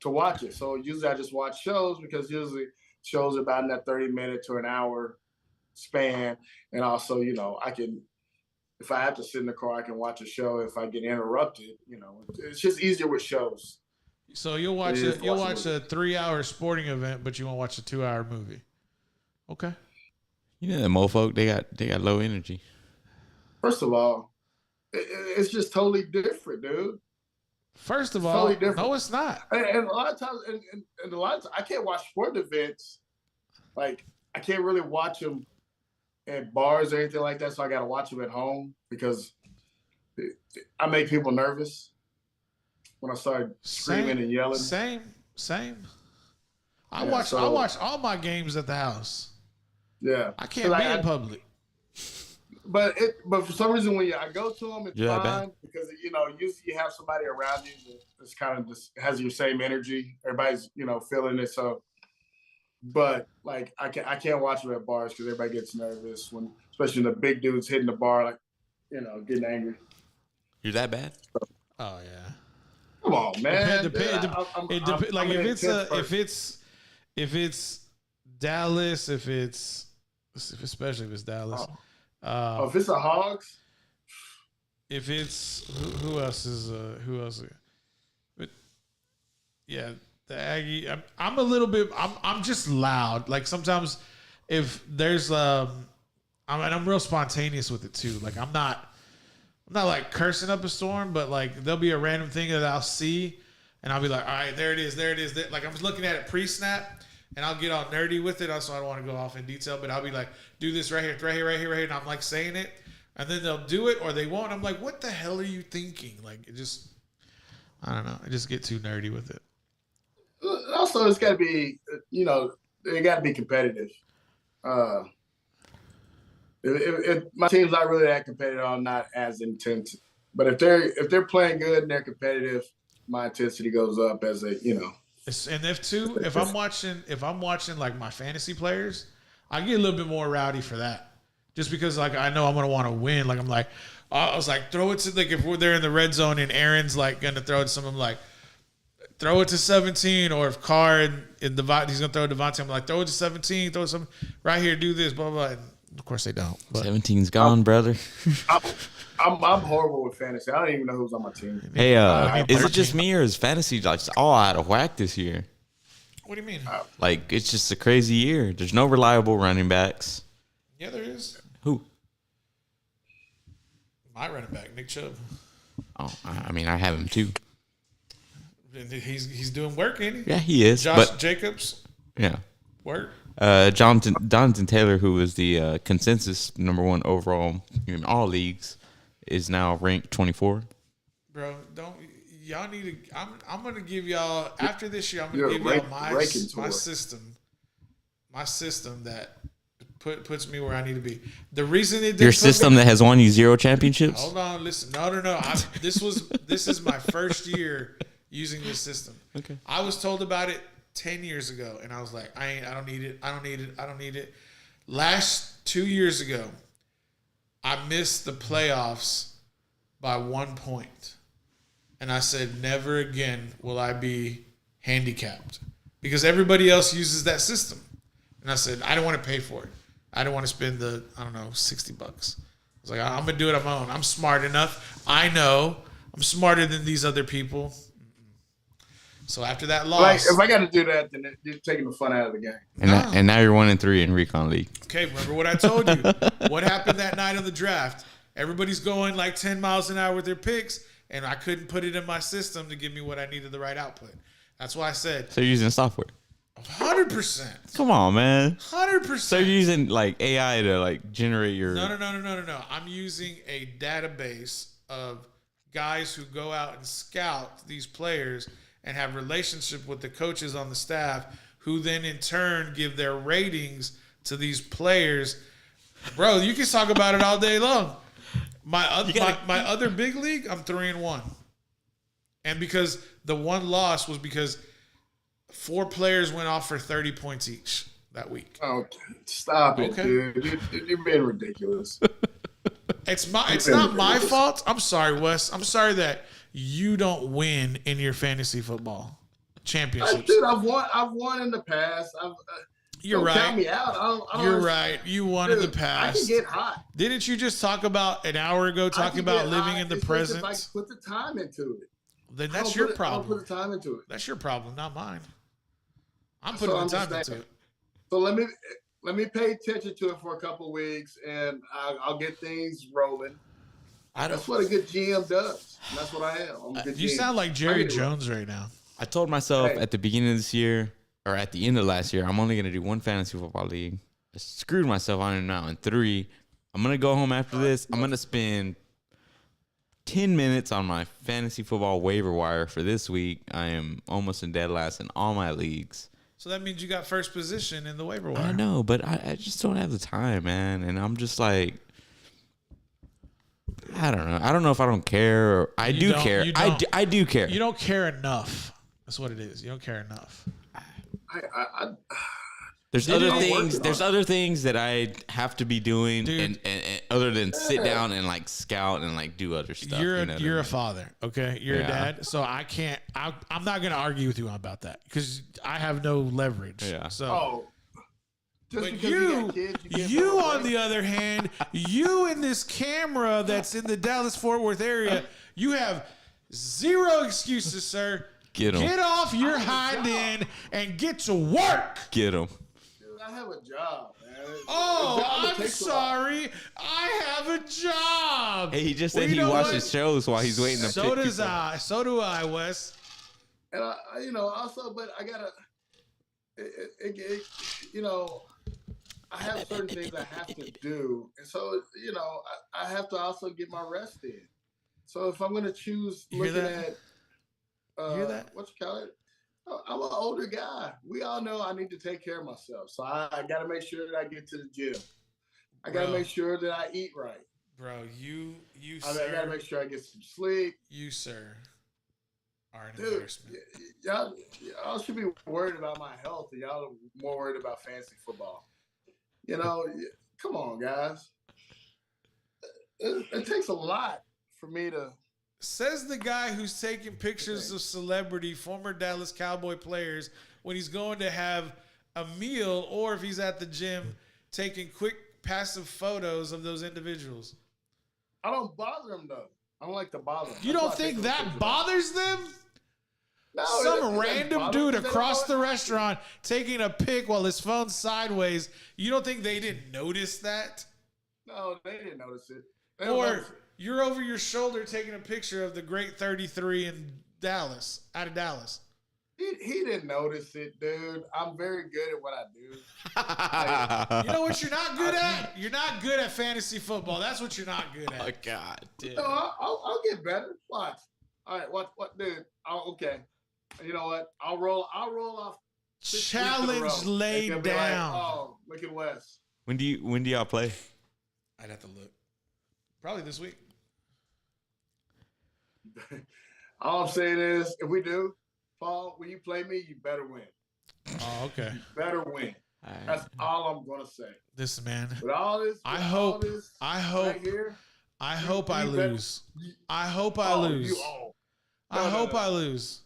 [SPEAKER 4] watch it. So usually I just watch shows because usually shows are about in that 30-minute to an hour span. And also, I can, if I have to sit in the car, I can watch a show. If I get interrupted, it's just easier with shows.
[SPEAKER 1] So you'll watch a 3-hour sporting event, but you won't watch a 2-hour movie. Okay.
[SPEAKER 2] You know that mofolk, they got low energy.
[SPEAKER 4] First of all, it's just totally different, dude.
[SPEAKER 1] First of all, totally no, it's not.
[SPEAKER 4] And a lot of times, and a lot of times, I can't watch sport events. Like I can't really watch them at bars or anything like that. So I got to watch them at home because I make people nervous when I start screaming and yelling.
[SPEAKER 1] Same. I watch all my games at the house.
[SPEAKER 4] Yeah,
[SPEAKER 1] I can't be in public.
[SPEAKER 4] But for some reason when I go to them, it's fine because usually you have somebody around you that's kind of just has your same energy. Everybody's feeling it. So, but like I can't watch them at bars because everybody gets nervous when, especially the big dudes hitting the bar, like getting angry.
[SPEAKER 2] You're that bad?
[SPEAKER 1] Oh yeah.
[SPEAKER 4] Come on, man.
[SPEAKER 1] Like if it's Dallas, especially if it's Dallas.
[SPEAKER 4] If it's a Hogs,
[SPEAKER 1] if it's who else is but yeah, the Aggie. I'm a little bit. I'm just loud. Like sometimes if there's I'm real spontaneous with it too. Like I'm not like cursing up a storm, but like there'll be a random thing that I'll see, and I'll be like, all right, there it is. Like I'm looking at it pre-snap, and I'll get all nerdy with it. Also, I don't want to go off in detail, but I'll be like, do this right here, and I'm like saying it, and then they'll do it or they won't. I'm like, what the hell are you thinking? Like it just, I don't know. I just get too nerdy with it.
[SPEAKER 4] Also, it's got to be, they got to be competitive. If my team's not really that competitive, I'm not as intense. But if they're playing good and they're competitive, my intensity goes up as a.
[SPEAKER 1] And if I'm watching like my fantasy players, I get a little bit more rowdy for that, just because like I know I'm gonna want to win. Like I'm like, I was like, throw it to like if we're there in the red zone and Aaron's like gonna throw it to someone like. Throw it to 17, or if Carr and he's gonna throw Devontae, I'm like, throw it to 17, throw some right here, do this, blah blah. And of course they don't.
[SPEAKER 2] 17's gone, brother.
[SPEAKER 4] I'm horrible with fantasy. I don't even know who's on my team.
[SPEAKER 2] Hey, is it just me or is fantasy like all out of whack this year?
[SPEAKER 1] What do you mean?
[SPEAKER 2] Like it's just a crazy year. There's no reliable running backs.
[SPEAKER 1] Yeah, there is.
[SPEAKER 2] Who?
[SPEAKER 1] My running back, Nick Chubb.
[SPEAKER 2] Oh, I mean, I have him too.
[SPEAKER 1] He's doing work, ain't he?
[SPEAKER 2] Yeah, he is.
[SPEAKER 1] Josh Jacobs.
[SPEAKER 2] Yeah.
[SPEAKER 1] Work.
[SPEAKER 2] Jonathan Taylor, who was the consensus number 1 overall in all leagues, is now ranked 24.
[SPEAKER 1] Bro, y'all need to. I'm gonna give y'all after this year. I'm gonna give y'all my system. My system that puts me where I need to be. The reason it did
[SPEAKER 2] your system that has won you 0 championships.
[SPEAKER 1] Hold on, listen. No. This is my first year using this system.
[SPEAKER 2] Okay.
[SPEAKER 1] I was told about it 10 years ago, and I was like, I don't need it. Last 2 years ago, I missed the playoffs by 1 point. And I said, never again will I be handicapped. Because everybody else uses that system. And I said, I don't want to pay for it. I don't want to spend the, $60. I was like, I'm going to do it on my own. I'm smart enough. I know I'm smarter than these other people. So after that loss,
[SPEAKER 4] like if I got to do that, then you're taking the fun out of the game.
[SPEAKER 2] And now you're 1-3 in Recon League.
[SPEAKER 1] Okay, remember what I told you? What happened that night of the draft? Everybody's going like 10 miles an hour with their picks, and I couldn't put it in my system to give me what I needed, the right output. That's why I said.
[SPEAKER 2] So you're using software.
[SPEAKER 1] 100%.
[SPEAKER 2] Come on, man.
[SPEAKER 1] 100%.
[SPEAKER 2] So you're using like AI to like generate your.
[SPEAKER 1] No. I'm using a database of guys who go out and scout these players and have relationship with the coaches on the staff, who then in turn give their ratings to these players. Bro, you can talk about it all day long. My other big league, I'm 3-1, and because the one loss was because 4 players went off for 30 points each that week.
[SPEAKER 4] Oh, stop it, dude! You're being ridiculous.
[SPEAKER 1] It's not my fault. I'm sorry, Wes. I'm sorry that you don't win in your fantasy football championships.
[SPEAKER 4] Dude, I've won in the past.
[SPEAKER 1] You're right.
[SPEAKER 4] Count me out.
[SPEAKER 1] You're right. You won in the past.
[SPEAKER 4] I can get hot.
[SPEAKER 1] Didn't you just talk about an hour ago talking about living in the present?
[SPEAKER 4] I put the time into it.
[SPEAKER 1] Then that's your problem.
[SPEAKER 4] I'll put the time into it.
[SPEAKER 1] That's your problem, not mine. I'm putting the time into it.
[SPEAKER 4] So let me pay attention to it for a couple of weeks, and I'll get things rolling. That's what a good GM does. And that's what I am. I'm a good
[SPEAKER 1] you
[SPEAKER 4] GM.
[SPEAKER 1] sound like Jerry Jones right now.
[SPEAKER 2] I told myself at the beginning of this year, or at the end of last year, I'm only going to do 1 fantasy football league. I screwed myself on it now in 3. I'm going to go home after this. I'm going to spend 10 minutes on my fantasy football waiver wire for this week. I am almost in dead last in all my leagues.
[SPEAKER 1] So that means you got first position in the waiver wire.
[SPEAKER 2] I know, but I just don't have the time, man. And I'm just like, I don't know. I don't know if I don't care. Or I do care. I do care.
[SPEAKER 1] You don't care enough. That's what it is. You don't care enough.
[SPEAKER 2] There's
[SPEAKER 1] Did
[SPEAKER 2] other
[SPEAKER 1] it?
[SPEAKER 2] things. There's other things that I have to be doing,
[SPEAKER 1] Dude.
[SPEAKER 2] and other than sit down and like scout and like do other stuff.
[SPEAKER 1] You're
[SPEAKER 2] you know what I
[SPEAKER 1] you're a
[SPEAKER 2] mean?
[SPEAKER 1] father, okay? You're a
[SPEAKER 2] Yeah.
[SPEAKER 1] dad, so I can't. I'm not going to argue with you about that because I have no leverage.
[SPEAKER 2] Yeah.
[SPEAKER 1] So,
[SPEAKER 4] Oh, just
[SPEAKER 1] but
[SPEAKER 4] because
[SPEAKER 1] you,
[SPEAKER 4] got kids, get
[SPEAKER 1] you
[SPEAKER 4] better
[SPEAKER 1] on
[SPEAKER 4] breaks.
[SPEAKER 1] the other hand, you in this camera that's in the Dallas Fort Worth area, you have zero excuses, sir.
[SPEAKER 2] Get 'em.
[SPEAKER 1] Get off your
[SPEAKER 4] have a
[SPEAKER 1] hind
[SPEAKER 4] job.
[SPEAKER 1] end and get to work.
[SPEAKER 2] Get him.
[SPEAKER 4] Dude, I have a job, man.
[SPEAKER 1] Oh,
[SPEAKER 4] A job that
[SPEAKER 1] I'm
[SPEAKER 4] takes a lot.
[SPEAKER 1] sorry. I have a job.
[SPEAKER 2] Hey, he just
[SPEAKER 1] Well,
[SPEAKER 2] said
[SPEAKER 1] you
[SPEAKER 2] he
[SPEAKER 1] know
[SPEAKER 2] watches
[SPEAKER 1] what?
[SPEAKER 2] shows while he's waiting to
[SPEAKER 1] So
[SPEAKER 2] pick
[SPEAKER 1] does
[SPEAKER 2] people.
[SPEAKER 1] I. So do I, Wes.
[SPEAKER 4] And also, but I gotta, I have certain things I have to do, and so I have to also get my rest in. So if I'm gonna choose
[SPEAKER 1] You hear
[SPEAKER 4] looking
[SPEAKER 1] that?
[SPEAKER 4] at,
[SPEAKER 1] You hear that?
[SPEAKER 4] what you call it? I'm an older guy. We all know I need to take care of myself, so I got to make sure that I get to the gym. I got to
[SPEAKER 1] Bro.
[SPEAKER 4] make sure that I eat right.
[SPEAKER 1] Bro, you
[SPEAKER 4] I got to
[SPEAKER 1] sir,
[SPEAKER 4] make sure I get some sleep.
[SPEAKER 1] you sir, are an
[SPEAKER 4] Dude,
[SPEAKER 1] embarrassment.
[SPEAKER 4] y'all should be worried about my health, and y'all are more worried about fantasy football. Come on, guys. It takes a lot for me to.
[SPEAKER 1] Says the guy who's taking pictures of celebrity former Dallas Cowboy players when he's going to have a meal or if he's at the gym taking quick passive photos of those individuals.
[SPEAKER 4] I don't bother them though. I don't like to bother them.
[SPEAKER 1] You don't think that bothers them?
[SPEAKER 4] No,
[SPEAKER 1] Some
[SPEAKER 4] it doesn't
[SPEAKER 1] random
[SPEAKER 4] bother
[SPEAKER 1] dude
[SPEAKER 4] them. They
[SPEAKER 1] across
[SPEAKER 4] don't
[SPEAKER 1] the
[SPEAKER 4] know-
[SPEAKER 1] restaurant taking a pic while his phone's sideways. You don't think they didn't notice that?
[SPEAKER 4] No, they didn't notice it. They don't notice
[SPEAKER 1] Or
[SPEAKER 4] it.
[SPEAKER 1] you're over your shoulder taking a picture of the great 33 in Dallas, out of Dallas.
[SPEAKER 4] He didn't notice it, dude. I'm very good at what I do.
[SPEAKER 1] You know what you're not good at? You're not good at fantasy football. That's what you're not good
[SPEAKER 2] Oh
[SPEAKER 1] at.
[SPEAKER 2] God, dude.
[SPEAKER 4] No, I'll get better. Watch. All right, what, dude? Okay. You know what? I'll roll off. 6 weeks in a row,
[SPEAKER 1] Challenge
[SPEAKER 4] and
[SPEAKER 1] laid
[SPEAKER 4] they'll be like,
[SPEAKER 1] down.
[SPEAKER 4] oh, look at Wes.
[SPEAKER 2] When do y'all play?
[SPEAKER 1] I'd have to look. Probably this week.
[SPEAKER 4] All I'm saying is, if we do, Paul, when you play me, you better win.
[SPEAKER 1] Oh, okay.
[SPEAKER 4] Better win. That's all I'm gonna say.
[SPEAKER 1] This man.
[SPEAKER 4] With all this,
[SPEAKER 1] I hope
[SPEAKER 4] right here.
[SPEAKER 1] I hope I
[SPEAKER 4] you better-
[SPEAKER 1] lose. I hope I lose. I hope I lose.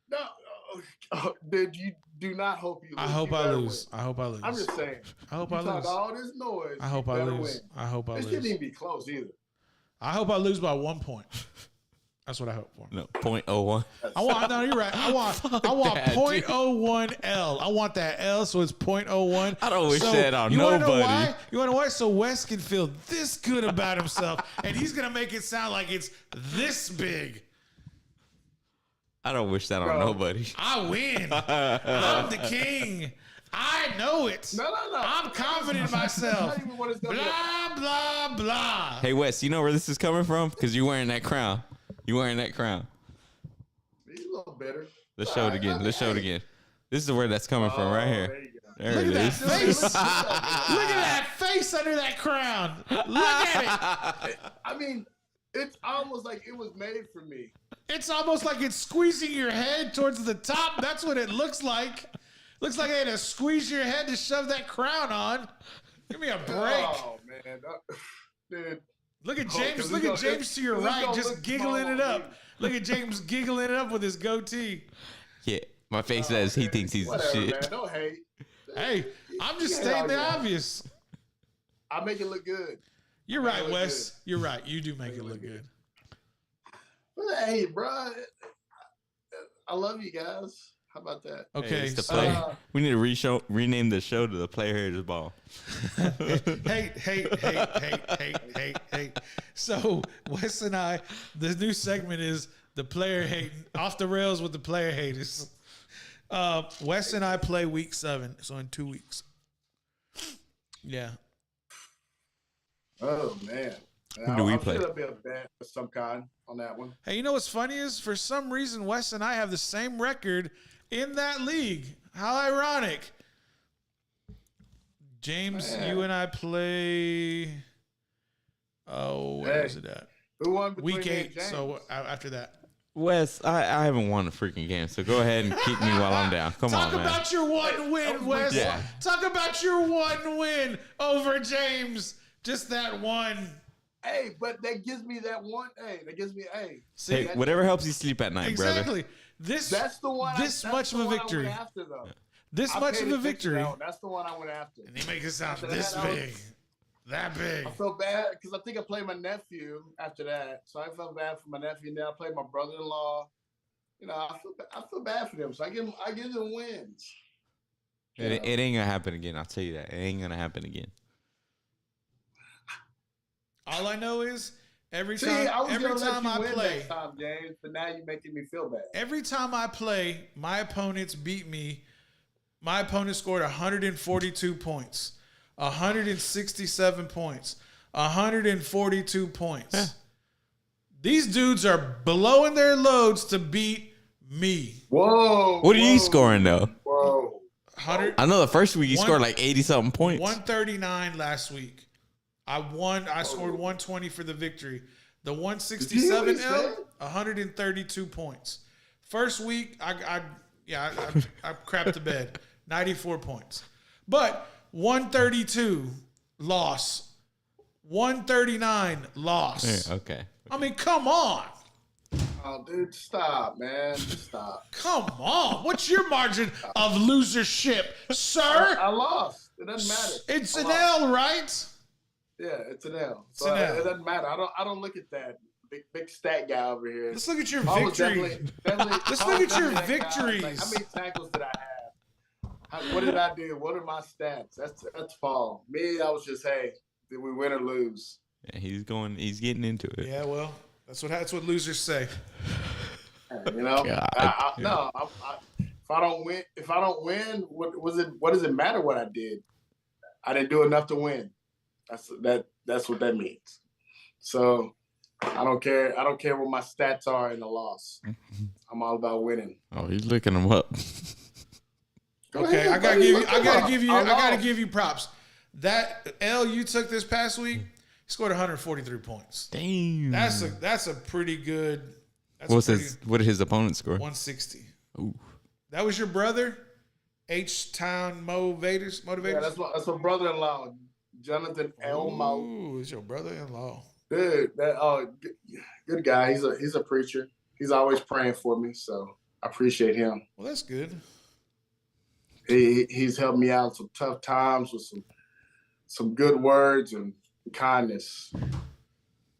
[SPEAKER 4] No, dude, you do not hope you lose.
[SPEAKER 1] I hope
[SPEAKER 4] You
[SPEAKER 1] I
[SPEAKER 4] better
[SPEAKER 1] lose.
[SPEAKER 4] win.
[SPEAKER 1] I hope I lose.
[SPEAKER 4] I'm just saying.
[SPEAKER 1] I hope
[SPEAKER 4] You
[SPEAKER 1] I
[SPEAKER 4] talk
[SPEAKER 1] lose.
[SPEAKER 4] all this noise.
[SPEAKER 1] I hope
[SPEAKER 4] you
[SPEAKER 1] I
[SPEAKER 4] better
[SPEAKER 1] lose.
[SPEAKER 4] win.
[SPEAKER 1] I hope I
[SPEAKER 4] This shouldn't
[SPEAKER 1] lose.
[SPEAKER 4] even be close either.
[SPEAKER 1] I hope I lose by 1 point. That's what I hope for.
[SPEAKER 2] No, 0.01.
[SPEAKER 1] I want. No, you're right. I want
[SPEAKER 2] that, dude.
[SPEAKER 1] 0.01 L. I want that L, so it's 0.01.
[SPEAKER 2] I don't wish
[SPEAKER 1] So,
[SPEAKER 2] that on
[SPEAKER 1] you wanna know
[SPEAKER 2] nobody.
[SPEAKER 1] why? You want to know why? So Wes can feel this good about himself, and he's gonna make it sound like it's this big.
[SPEAKER 2] I don't wish that on
[SPEAKER 4] Bro.
[SPEAKER 2] nobody.
[SPEAKER 1] I win. I'm the king. I know it.
[SPEAKER 4] No.
[SPEAKER 1] I'm confident in myself.
[SPEAKER 4] Not even what it's done.
[SPEAKER 1] Blah blah blah.
[SPEAKER 2] Hey Wes, you know where this is coming from? Because you're wearing that crown. You wearing that crown.
[SPEAKER 4] He's a little bitter.
[SPEAKER 2] Let's show it again. Let's show it again. This is where that's coming from, right
[SPEAKER 4] There
[SPEAKER 2] here.
[SPEAKER 4] you go.
[SPEAKER 2] There
[SPEAKER 1] Look
[SPEAKER 2] it
[SPEAKER 1] at
[SPEAKER 2] is.
[SPEAKER 1] that face. Look at that face under that crown. Look at it.
[SPEAKER 4] I mean, it's almost like it was made for me.
[SPEAKER 1] It's almost like it's squeezing your head towards the top. That's what it looks like. Looks like I had to squeeze your head to shove that crown on. Give me a break.
[SPEAKER 4] Oh man, dude.
[SPEAKER 1] Look at
[SPEAKER 4] 'cause
[SPEAKER 1] James.
[SPEAKER 4] it's
[SPEAKER 1] Look at
[SPEAKER 4] gonna-
[SPEAKER 1] James to your
[SPEAKER 4] it's
[SPEAKER 1] right,
[SPEAKER 4] gonna
[SPEAKER 1] just
[SPEAKER 4] look
[SPEAKER 1] giggling
[SPEAKER 4] small
[SPEAKER 1] it
[SPEAKER 4] on
[SPEAKER 1] up.
[SPEAKER 4] me.
[SPEAKER 1] Look at James giggling it up with his goatee.
[SPEAKER 2] Yeah, my face says he thinks he's the
[SPEAKER 4] Whatever,
[SPEAKER 2] shit.
[SPEAKER 4] man. Don't hate.
[SPEAKER 1] Hey, I'm just
[SPEAKER 4] You
[SPEAKER 1] stating
[SPEAKER 4] can't
[SPEAKER 1] the
[SPEAKER 4] argue.
[SPEAKER 1] obvious.
[SPEAKER 4] I make it look good.
[SPEAKER 1] You're right,
[SPEAKER 4] look
[SPEAKER 1] Wes. You're right. You do make it look good.
[SPEAKER 4] But hey, bro, I love you guys. How about that?
[SPEAKER 2] Hey,
[SPEAKER 1] Okay,
[SPEAKER 2] it's the
[SPEAKER 1] so
[SPEAKER 2] play. We need to rename the show to the Player Haters Ball.
[SPEAKER 1] Hey. So Wes and I, the new segment is the player hating off the rails with the player haters. Wes and I play week 7, so in 2 weeks. Yeah.
[SPEAKER 4] Oh man.
[SPEAKER 2] Who do we
[SPEAKER 4] I'm
[SPEAKER 2] play?
[SPEAKER 4] Sure there'll be a bet of some kind on that one.
[SPEAKER 1] Hey, you know what's funny is for some reason Wes and I have the same record in that league. How ironic. James,
[SPEAKER 4] Man.
[SPEAKER 1] you and I play. Oh, where
[SPEAKER 4] Hey.
[SPEAKER 1] is it at?
[SPEAKER 4] Who won between
[SPEAKER 1] Week
[SPEAKER 4] me and
[SPEAKER 1] 8.
[SPEAKER 4] James?
[SPEAKER 1] So after that.
[SPEAKER 2] Wes, I haven't won a freaking game, so go ahead and keep me while I'm down. Come
[SPEAKER 1] Talk
[SPEAKER 2] on, man.
[SPEAKER 1] about your one win, Wes.
[SPEAKER 2] Yeah.
[SPEAKER 1] Talk about your one win over James. Just that one.
[SPEAKER 4] Hey, but that gives me that one. Hey, that gives me. Hey,
[SPEAKER 1] See,
[SPEAKER 2] Hey, whatever helps you sleep at night, brother.
[SPEAKER 1] exactly. This
[SPEAKER 4] that's the one.
[SPEAKER 1] This
[SPEAKER 4] that's
[SPEAKER 1] much
[SPEAKER 4] the
[SPEAKER 1] of a
[SPEAKER 4] one I
[SPEAKER 1] victory.
[SPEAKER 4] went after, though.
[SPEAKER 1] This
[SPEAKER 4] I
[SPEAKER 1] much
[SPEAKER 4] paid
[SPEAKER 1] of a
[SPEAKER 4] attention to
[SPEAKER 1] victory.
[SPEAKER 4] that one. That's the one I went after.
[SPEAKER 1] And he make it sound
[SPEAKER 4] After
[SPEAKER 1] this
[SPEAKER 4] that,
[SPEAKER 1] big. That big.
[SPEAKER 4] I felt bad because I think I played my nephew after that, so I felt bad for my nephew. And then I played my brother-in-law. You know, I feel bad for them, so I give them wins.
[SPEAKER 2] It ain't gonna happen again. I'll tell you that. It ain't gonna happen again.
[SPEAKER 1] All I know is every
[SPEAKER 4] See,
[SPEAKER 1] time
[SPEAKER 4] I was
[SPEAKER 1] every
[SPEAKER 4] gonna let
[SPEAKER 1] time
[SPEAKER 4] you
[SPEAKER 1] I
[SPEAKER 4] win
[SPEAKER 1] play,
[SPEAKER 4] next time, James, but now you're making me feel bad.
[SPEAKER 1] every time I play, my opponents beat me. My opponent scored 142 points, 167 points, 142 points. These dudes are blowing their loads to beat me.
[SPEAKER 4] Whoa!
[SPEAKER 2] What are you
[SPEAKER 4] whoa,
[SPEAKER 2] scoring though?
[SPEAKER 4] Whoa!
[SPEAKER 1] 100,
[SPEAKER 2] I know the first week you
[SPEAKER 1] One-
[SPEAKER 2] scored like 80-something points.
[SPEAKER 1] 139 last week. I won. I scored 120 for the victory. The
[SPEAKER 4] Did you
[SPEAKER 1] 167
[SPEAKER 4] hear what he
[SPEAKER 1] L,
[SPEAKER 4] said?
[SPEAKER 1] 132 points. First week, I crapped to bed. 94 points. But 132 loss. 139 loss.
[SPEAKER 2] Yeah, okay.
[SPEAKER 1] I mean, come on.
[SPEAKER 4] Oh, dude, stop, man, stop.
[SPEAKER 1] Come on. What's your margin of losership, sir?
[SPEAKER 4] I lost. It doesn't matter.
[SPEAKER 1] It's
[SPEAKER 4] I
[SPEAKER 1] an
[SPEAKER 4] lost.
[SPEAKER 1] L, right?
[SPEAKER 4] Yeah, it's an L.
[SPEAKER 1] It's an L.
[SPEAKER 4] It doesn't matter. I don't look at that big stat guy over here.
[SPEAKER 1] Let's look at your
[SPEAKER 4] I was
[SPEAKER 1] victory.
[SPEAKER 4] definitely
[SPEAKER 1] Let's
[SPEAKER 4] I
[SPEAKER 1] look
[SPEAKER 4] was
[SPEAKER 1] at your
[SPEAKER 4] definitely that guy. Like,
[SPEAKER 1] victories.
[SPEAKER 4] how many tackles did I have? What did I do? What are my stats? That's fall. Me, I was just, hey, did we win or lose?
[SPEAKER 2] Yeah, he's getting into it.
[SPEAKER 1] Yeah, well, that's what losers say.
[SPEAKER 4] You know,
[SPEAKER 2] God.
[SPEAKER 4] no. If I don't win, what does it matter what I did? I didn't do enough to win. That's what that means. So I don't care. I don't care what my stats are in the loss. I'm all about winning.
[SPEAKER 2] Oh, he's looking them up.
[SPEAKER 4] Go
[SPEAKER 1] Okay,
[SPEAKER 4] ahead,
[SPEAKER 1] I gotta
[SPEAKER 4] buddy,
[SPEAKER 1] give you.
[SPEAKER 4] look
[SPEAKER 1] I
[SPEAKER 4] them
[SPEAKER 1] gotta
[SPEAKER 4] up.
[SPEAKER 1] give you.
[SPEAKER 4] I
[SPEAKER 1] I gotta
[SPEAKER 4] lost.
[SPEAKER 1] give you props. That L you took this past week, you scored 143 points.
[SPEAKER 2] Damn.
[SPEAKER 1] That's a pretty good. That's
[SPEAKER 2] What did his opponent score?
[SPEAKER 1] 160.
[SPEAKER 2] Ooh.
[SPEAKER 1] That was your brother, H Town Motivators.
[SPEAKER 4] Yeah, that's my brother-in-law, Jonathan Elmo.
[SPEAKER 1] Ooh, it's your brother-in-law.
[SPEAKER 4] Dude, good guy. He's a preacher. He's always praying for me, so I appreciate him.
[SPEAKER 1] Well, that's good.
[SPEAKER 4] He's helped me out in some tough times with some good words and kindness.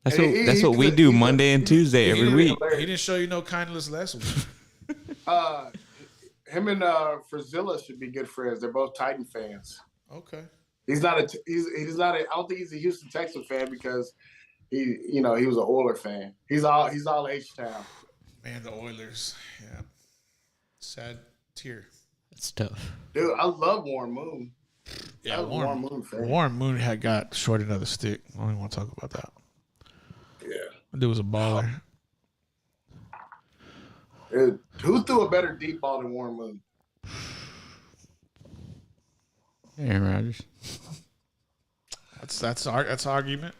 [SPEAKER 2] That's
[SPEAKER 4] Hey,
[SPEAKER 2] what we do Monday and Tuesday every
[SPEAKER 1] He
[SPEAKER 2] week.
[SPEAKER 1] didn't show you no kindness last week.
[SPEAKER 4] Him and Frazilla should be good friends. They're both Titan fans.
[SPEAKER 1] Okay.
[SPEAKER 4] He's not a. I don't think he's a Houston Texans fan because he was an Oiler fan. He's all H Town.
[SPEAKER 1] Man, the Oilers. Yeah. Sad tear.
[SPEAKER 2] That's tough.
[SPEAKER 4] Dude, I love Warren Moon.
[SPEAKER 1] Yeah,
[SPEAKER 4] I was a Warren Moon fan.
[SPEAKER 1] Warren Moon had got short end of the stick. I don't even want to talk about that.
[SPEAKER 4] Yeah.
[SPEAKER 1] That dude was a baller.
[SPEAKER 4] Dude, who threw a better deep ball than Warren Moon?
[SPEAKER 2] Aaron Rodgers.
[SPEAKER 1] That's argument.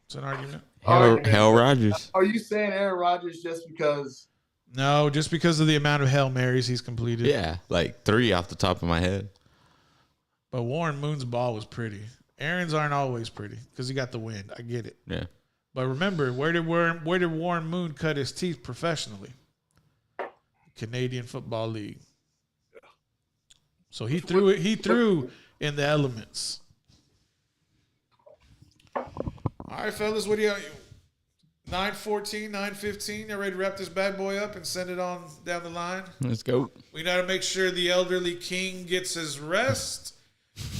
[SPEAKER 1] It's an argument.
[SPEAKER 2] Hell Rodgers.
[SPEAKER 4] Are you saying Aaron Rodgers just because?
[SPEAKER 1] No, just because of the amount of Hail Marys he's completed.
[SPEAKER 2] Yeah, like 3 off the top of my head.
[SPEAKER 1] But Warren Moon's ball was pretty. Aaron's aren't always pretty because he got the wind. I get it.
[SPEAKER 2] Yeah.
[SPEAKER 1] But remember, where did Warren Moon cut his teeth professionally? Canadian Football League. So he threw it. He threw in the elements. All right, fellas, what do you? 9:14, 9:15. You ready to wrap this bad boy up and send it on down the line?
[SPEAKER 2] Let's go.
[SPEAKER 1] We got to make sure the elderly king gets his rest,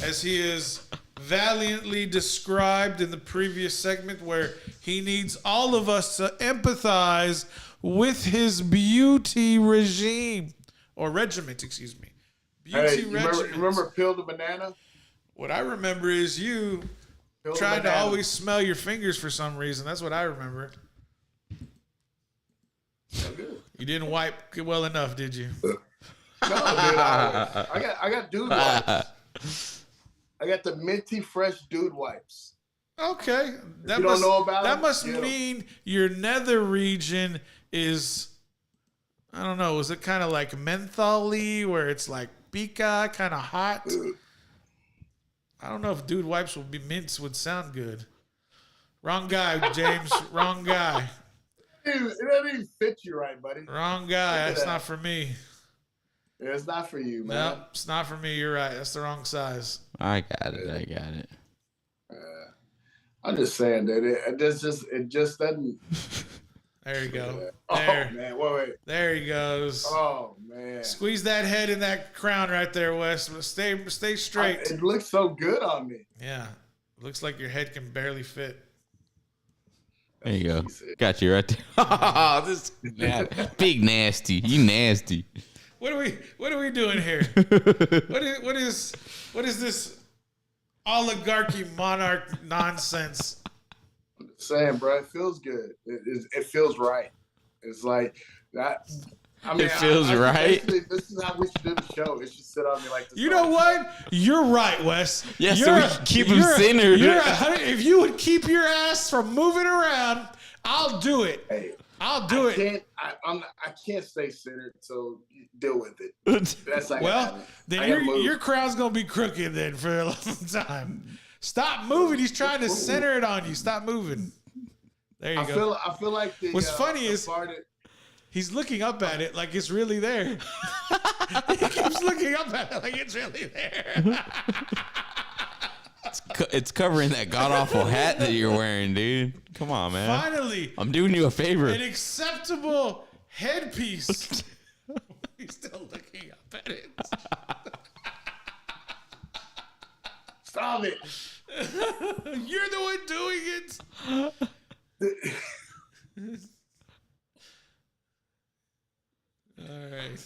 [SPEAKER 1] as he is valiantly described in the previous segment, where he needs all of us to empathize with his beauty regime or regiment. Excuse me, beauty
[SPEAKER 4] Hey, you
[SPEAKER 1] regiment.
[SPEAKER 4] remember Pill the Banana?
[SPEAKER 1] What I remember is you
[SPEAKER 4] Pill the
[SPEAKER 1] tried to
[SPEAKER 4] Banana.
[SPEAKER 1] always smell your fingers for some reason. That's what I remember. You didn't wipe well enough, did you?
[SPEAKER 4] No, dude, I got dude wipes. I got the minty fresh dude wipes.
[SPEAKER 1] Okay. That
[SPEAKER 4] you don't know about
[SPEAKER 1] that
[SPEAKER 4] them,
[SPEAKER 1] must
[SPEAKER 4] get 'em.
[SPEAKER 1] mean your nether region is I don't know. Was it kind of like menthol-y where it's like pica, kind of hot? I don't know if dude wipes would be mints would sound good. Wrong guy, James. Wrong guy.
[SPEAKER 4] It doesn't even fit you right, buddy.
[SPEAKER 1] Wrong guy. That's not for me.
[SPEAKER 4] Yeah, it's not for you, man.
[SPEAKER 1] No, it's not for me. You're right. That's the wrong size.
[SPEAKER 2] I got it.
[SPEAKER 4] I'm just saying that it just doesn't.
[SPEAKER 1] There you go.
[SPEAKER 4] Oh
[SPEAKER 1] There.
[SPEAKER 4] man, wait.
[SPEAKER 1] There he goes.
[SPEAKER 4] Oh man,
[SPEAKER 1] Squeeze that head in that crown right there, Wes. Stay straight.
[SPEAKER 4] it looks so good on me.
[SPEAKER 1] Yeah. Looks like your head can barely fit.
[SPEAKER 2] There you go.
[SPEAKER 4] She said.
[SPEAKER 2] Got you right there. This big nasty. You nasty.
[SPEAKER 1] What are we doing here? what is this oligarchy monarch nonsense?
[SPEAKER 4] I'm just saying, bro, it feels good. It feels right. It's like that. I mean,
[SPEAKER 2] It feels right?
[SPEAKER 4] This is how we should do the show. It should sit on me like this.
[SPEAKER 1] You know what? You're right, Wes.
[SPEAKER 2] Yeah, so
[SPEAKER 1] You're
[SPEAKER 2] we can keep him centered.
[SPEAKER 1] If you would keep your ass from moving around, I'll do it.
[SPEAKER 4] Hey,
[SPEAKER 1] I'll do it.
[SPEAKER 4] I can't stay centered, so deal with it. That's like
[SPEAKER 1] Well, then your crown's gonna be crooked then for a long time. Stop moving. He's trying to center it on you. Stop moving. There you go.
[SPEAKER 4] I feel like the.
[SPEAKER 1] What's funny
[SPEAKER 4] the
[SPEAKER 1] is-
[SPEAKER 4] part that-
[SPEAKER 1] He's looking up at it like it's really there. He keeps looking up at it like it's really there.
[SPEAKER 2] It's covering that god awful hat that you're wearing, dude. Come on, man.
[SPEAKER 1] Finally,
[SPEAKER 2] I'm doing you a favor.
[SPEAKER 1] an acceptable headpiece. He's still looking up at it.
[SPEAKER 4] Stop it.
[SPEAKER 1] You're the one doing it. All right.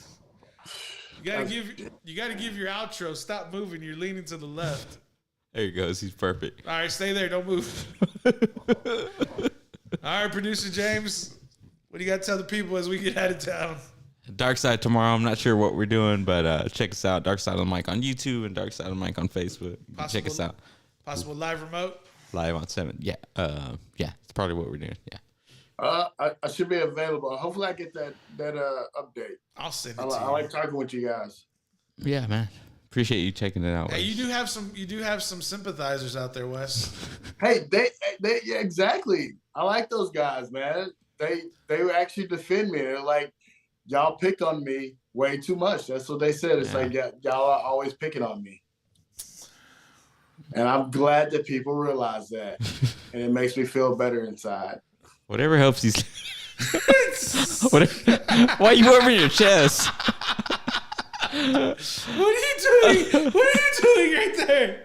[SPEAKER 1] You gotta give your outro. Stop moving. You're leaning to the left.
[SPEAKER 2] There he goes. He's perfect.
[SPEAKER 1] All right, stay there. Don't move. All right, producer James, what do you got to tell the people as we get out of town?
[SPEAKER 2] Dark Side tomorrow. I'm not sure what we're doing, but check us out. Dark Side of the Mic on YouTube and Dark Side of the Mic on Facebook. Check us out.
[SPEAKER 1] Possible live remote.
[SPEAKER 2] Live on 7. Yeah. Yeah. It's probably what we're doing. Yeah.
[SPEAKER 4] I should be available. Hopefully, I get that update.
[SPEAKER 1] I'll send it
[SPEAKER 4] I
[SPEAKER 1] to you.
[SPEAKER 4] like talking with you guys.
[SPEAKER 2] Yeah, man. Appreciate you checking it out.
[SPEAKER 1] Hey, you do have some sympathizers out there, Wes.
[SPEAKER 4] Hey, they yeah, exactly. I like those guys, man. They actually defend me. They're like, y'all pick on me way too much. That's what they said. It's like, yeah, y'all are always picking on me. And I'm glad that people realize that. And it makes me feel better inside.
[SPEAKER 2] Whatever helps you. Why are you over your chest?
[SPEAKER 1] What are you doing? What are you doing right there?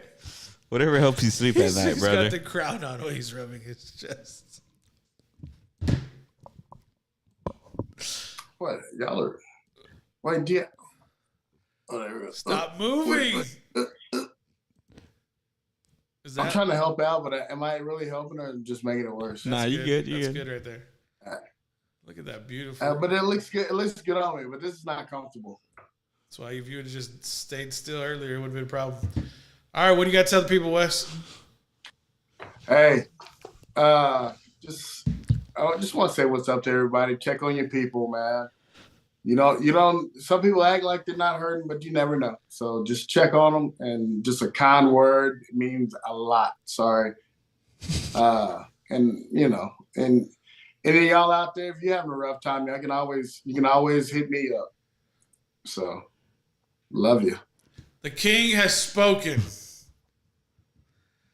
[SPEAKER 2] Whatever helps you sleep at night,
[SPEAKER 1] He's
[SPEAKER 2] brother.
[SPEAKER 1] got the crown on while he's rubbing his chest.
[SPEAKER 4] What? Y'all are. Wait, yeah. Oh, there we go.
[SPEAKER 1] Stop moving. Is that
[SPEAKER 4] I'm trying to help out, but am I really helping or just making it worse?
[SPEAKER 2] Nah, you good. You
[SPEAKER 1] That's
[SPEAKER 2] good.
[SPEAKER 1] good right there.
[SPEAKER 4] Alright.
[SPEAKER 1] Look at that beautiful.
[SPEAKER 4] But it looks good. It looks good on me, but this is not comfortable.
[SPEAKER 1] That's why if you would have just stayed still earlier, it would have been a problem. All right, what do you got to tell the people, Wes?
[SPEAKER 4] Hey, I just want to say what's up to everybody. Check on your people, man. You don't. Some people act like they're not hurting, but you never know. So just check on them, and just a kind word means a lot. Sorry. And and any of y'all out there, if you're having a rough time, you can always hit me up. So, love you.
[SPEAKER 1] The king has spoken.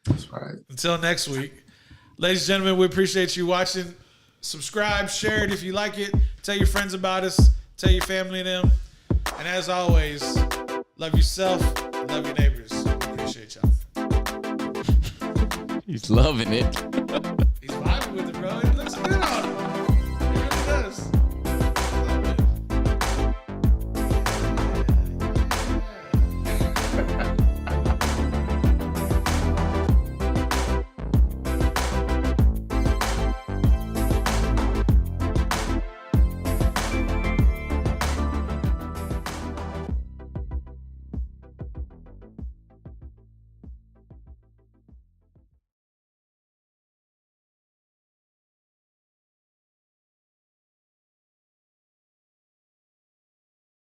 [SPEAKER 4] That's right.
[SPEAKER 1] Until next week. Ladies and gentlemen, we appreciate you watching. Subscribe, share it if you like it. Tell your friends about us. Tell your family and them. And as always, love yourself and love your neighbors. Appreciate y'all.
[SPEAKER 2] He's loving it.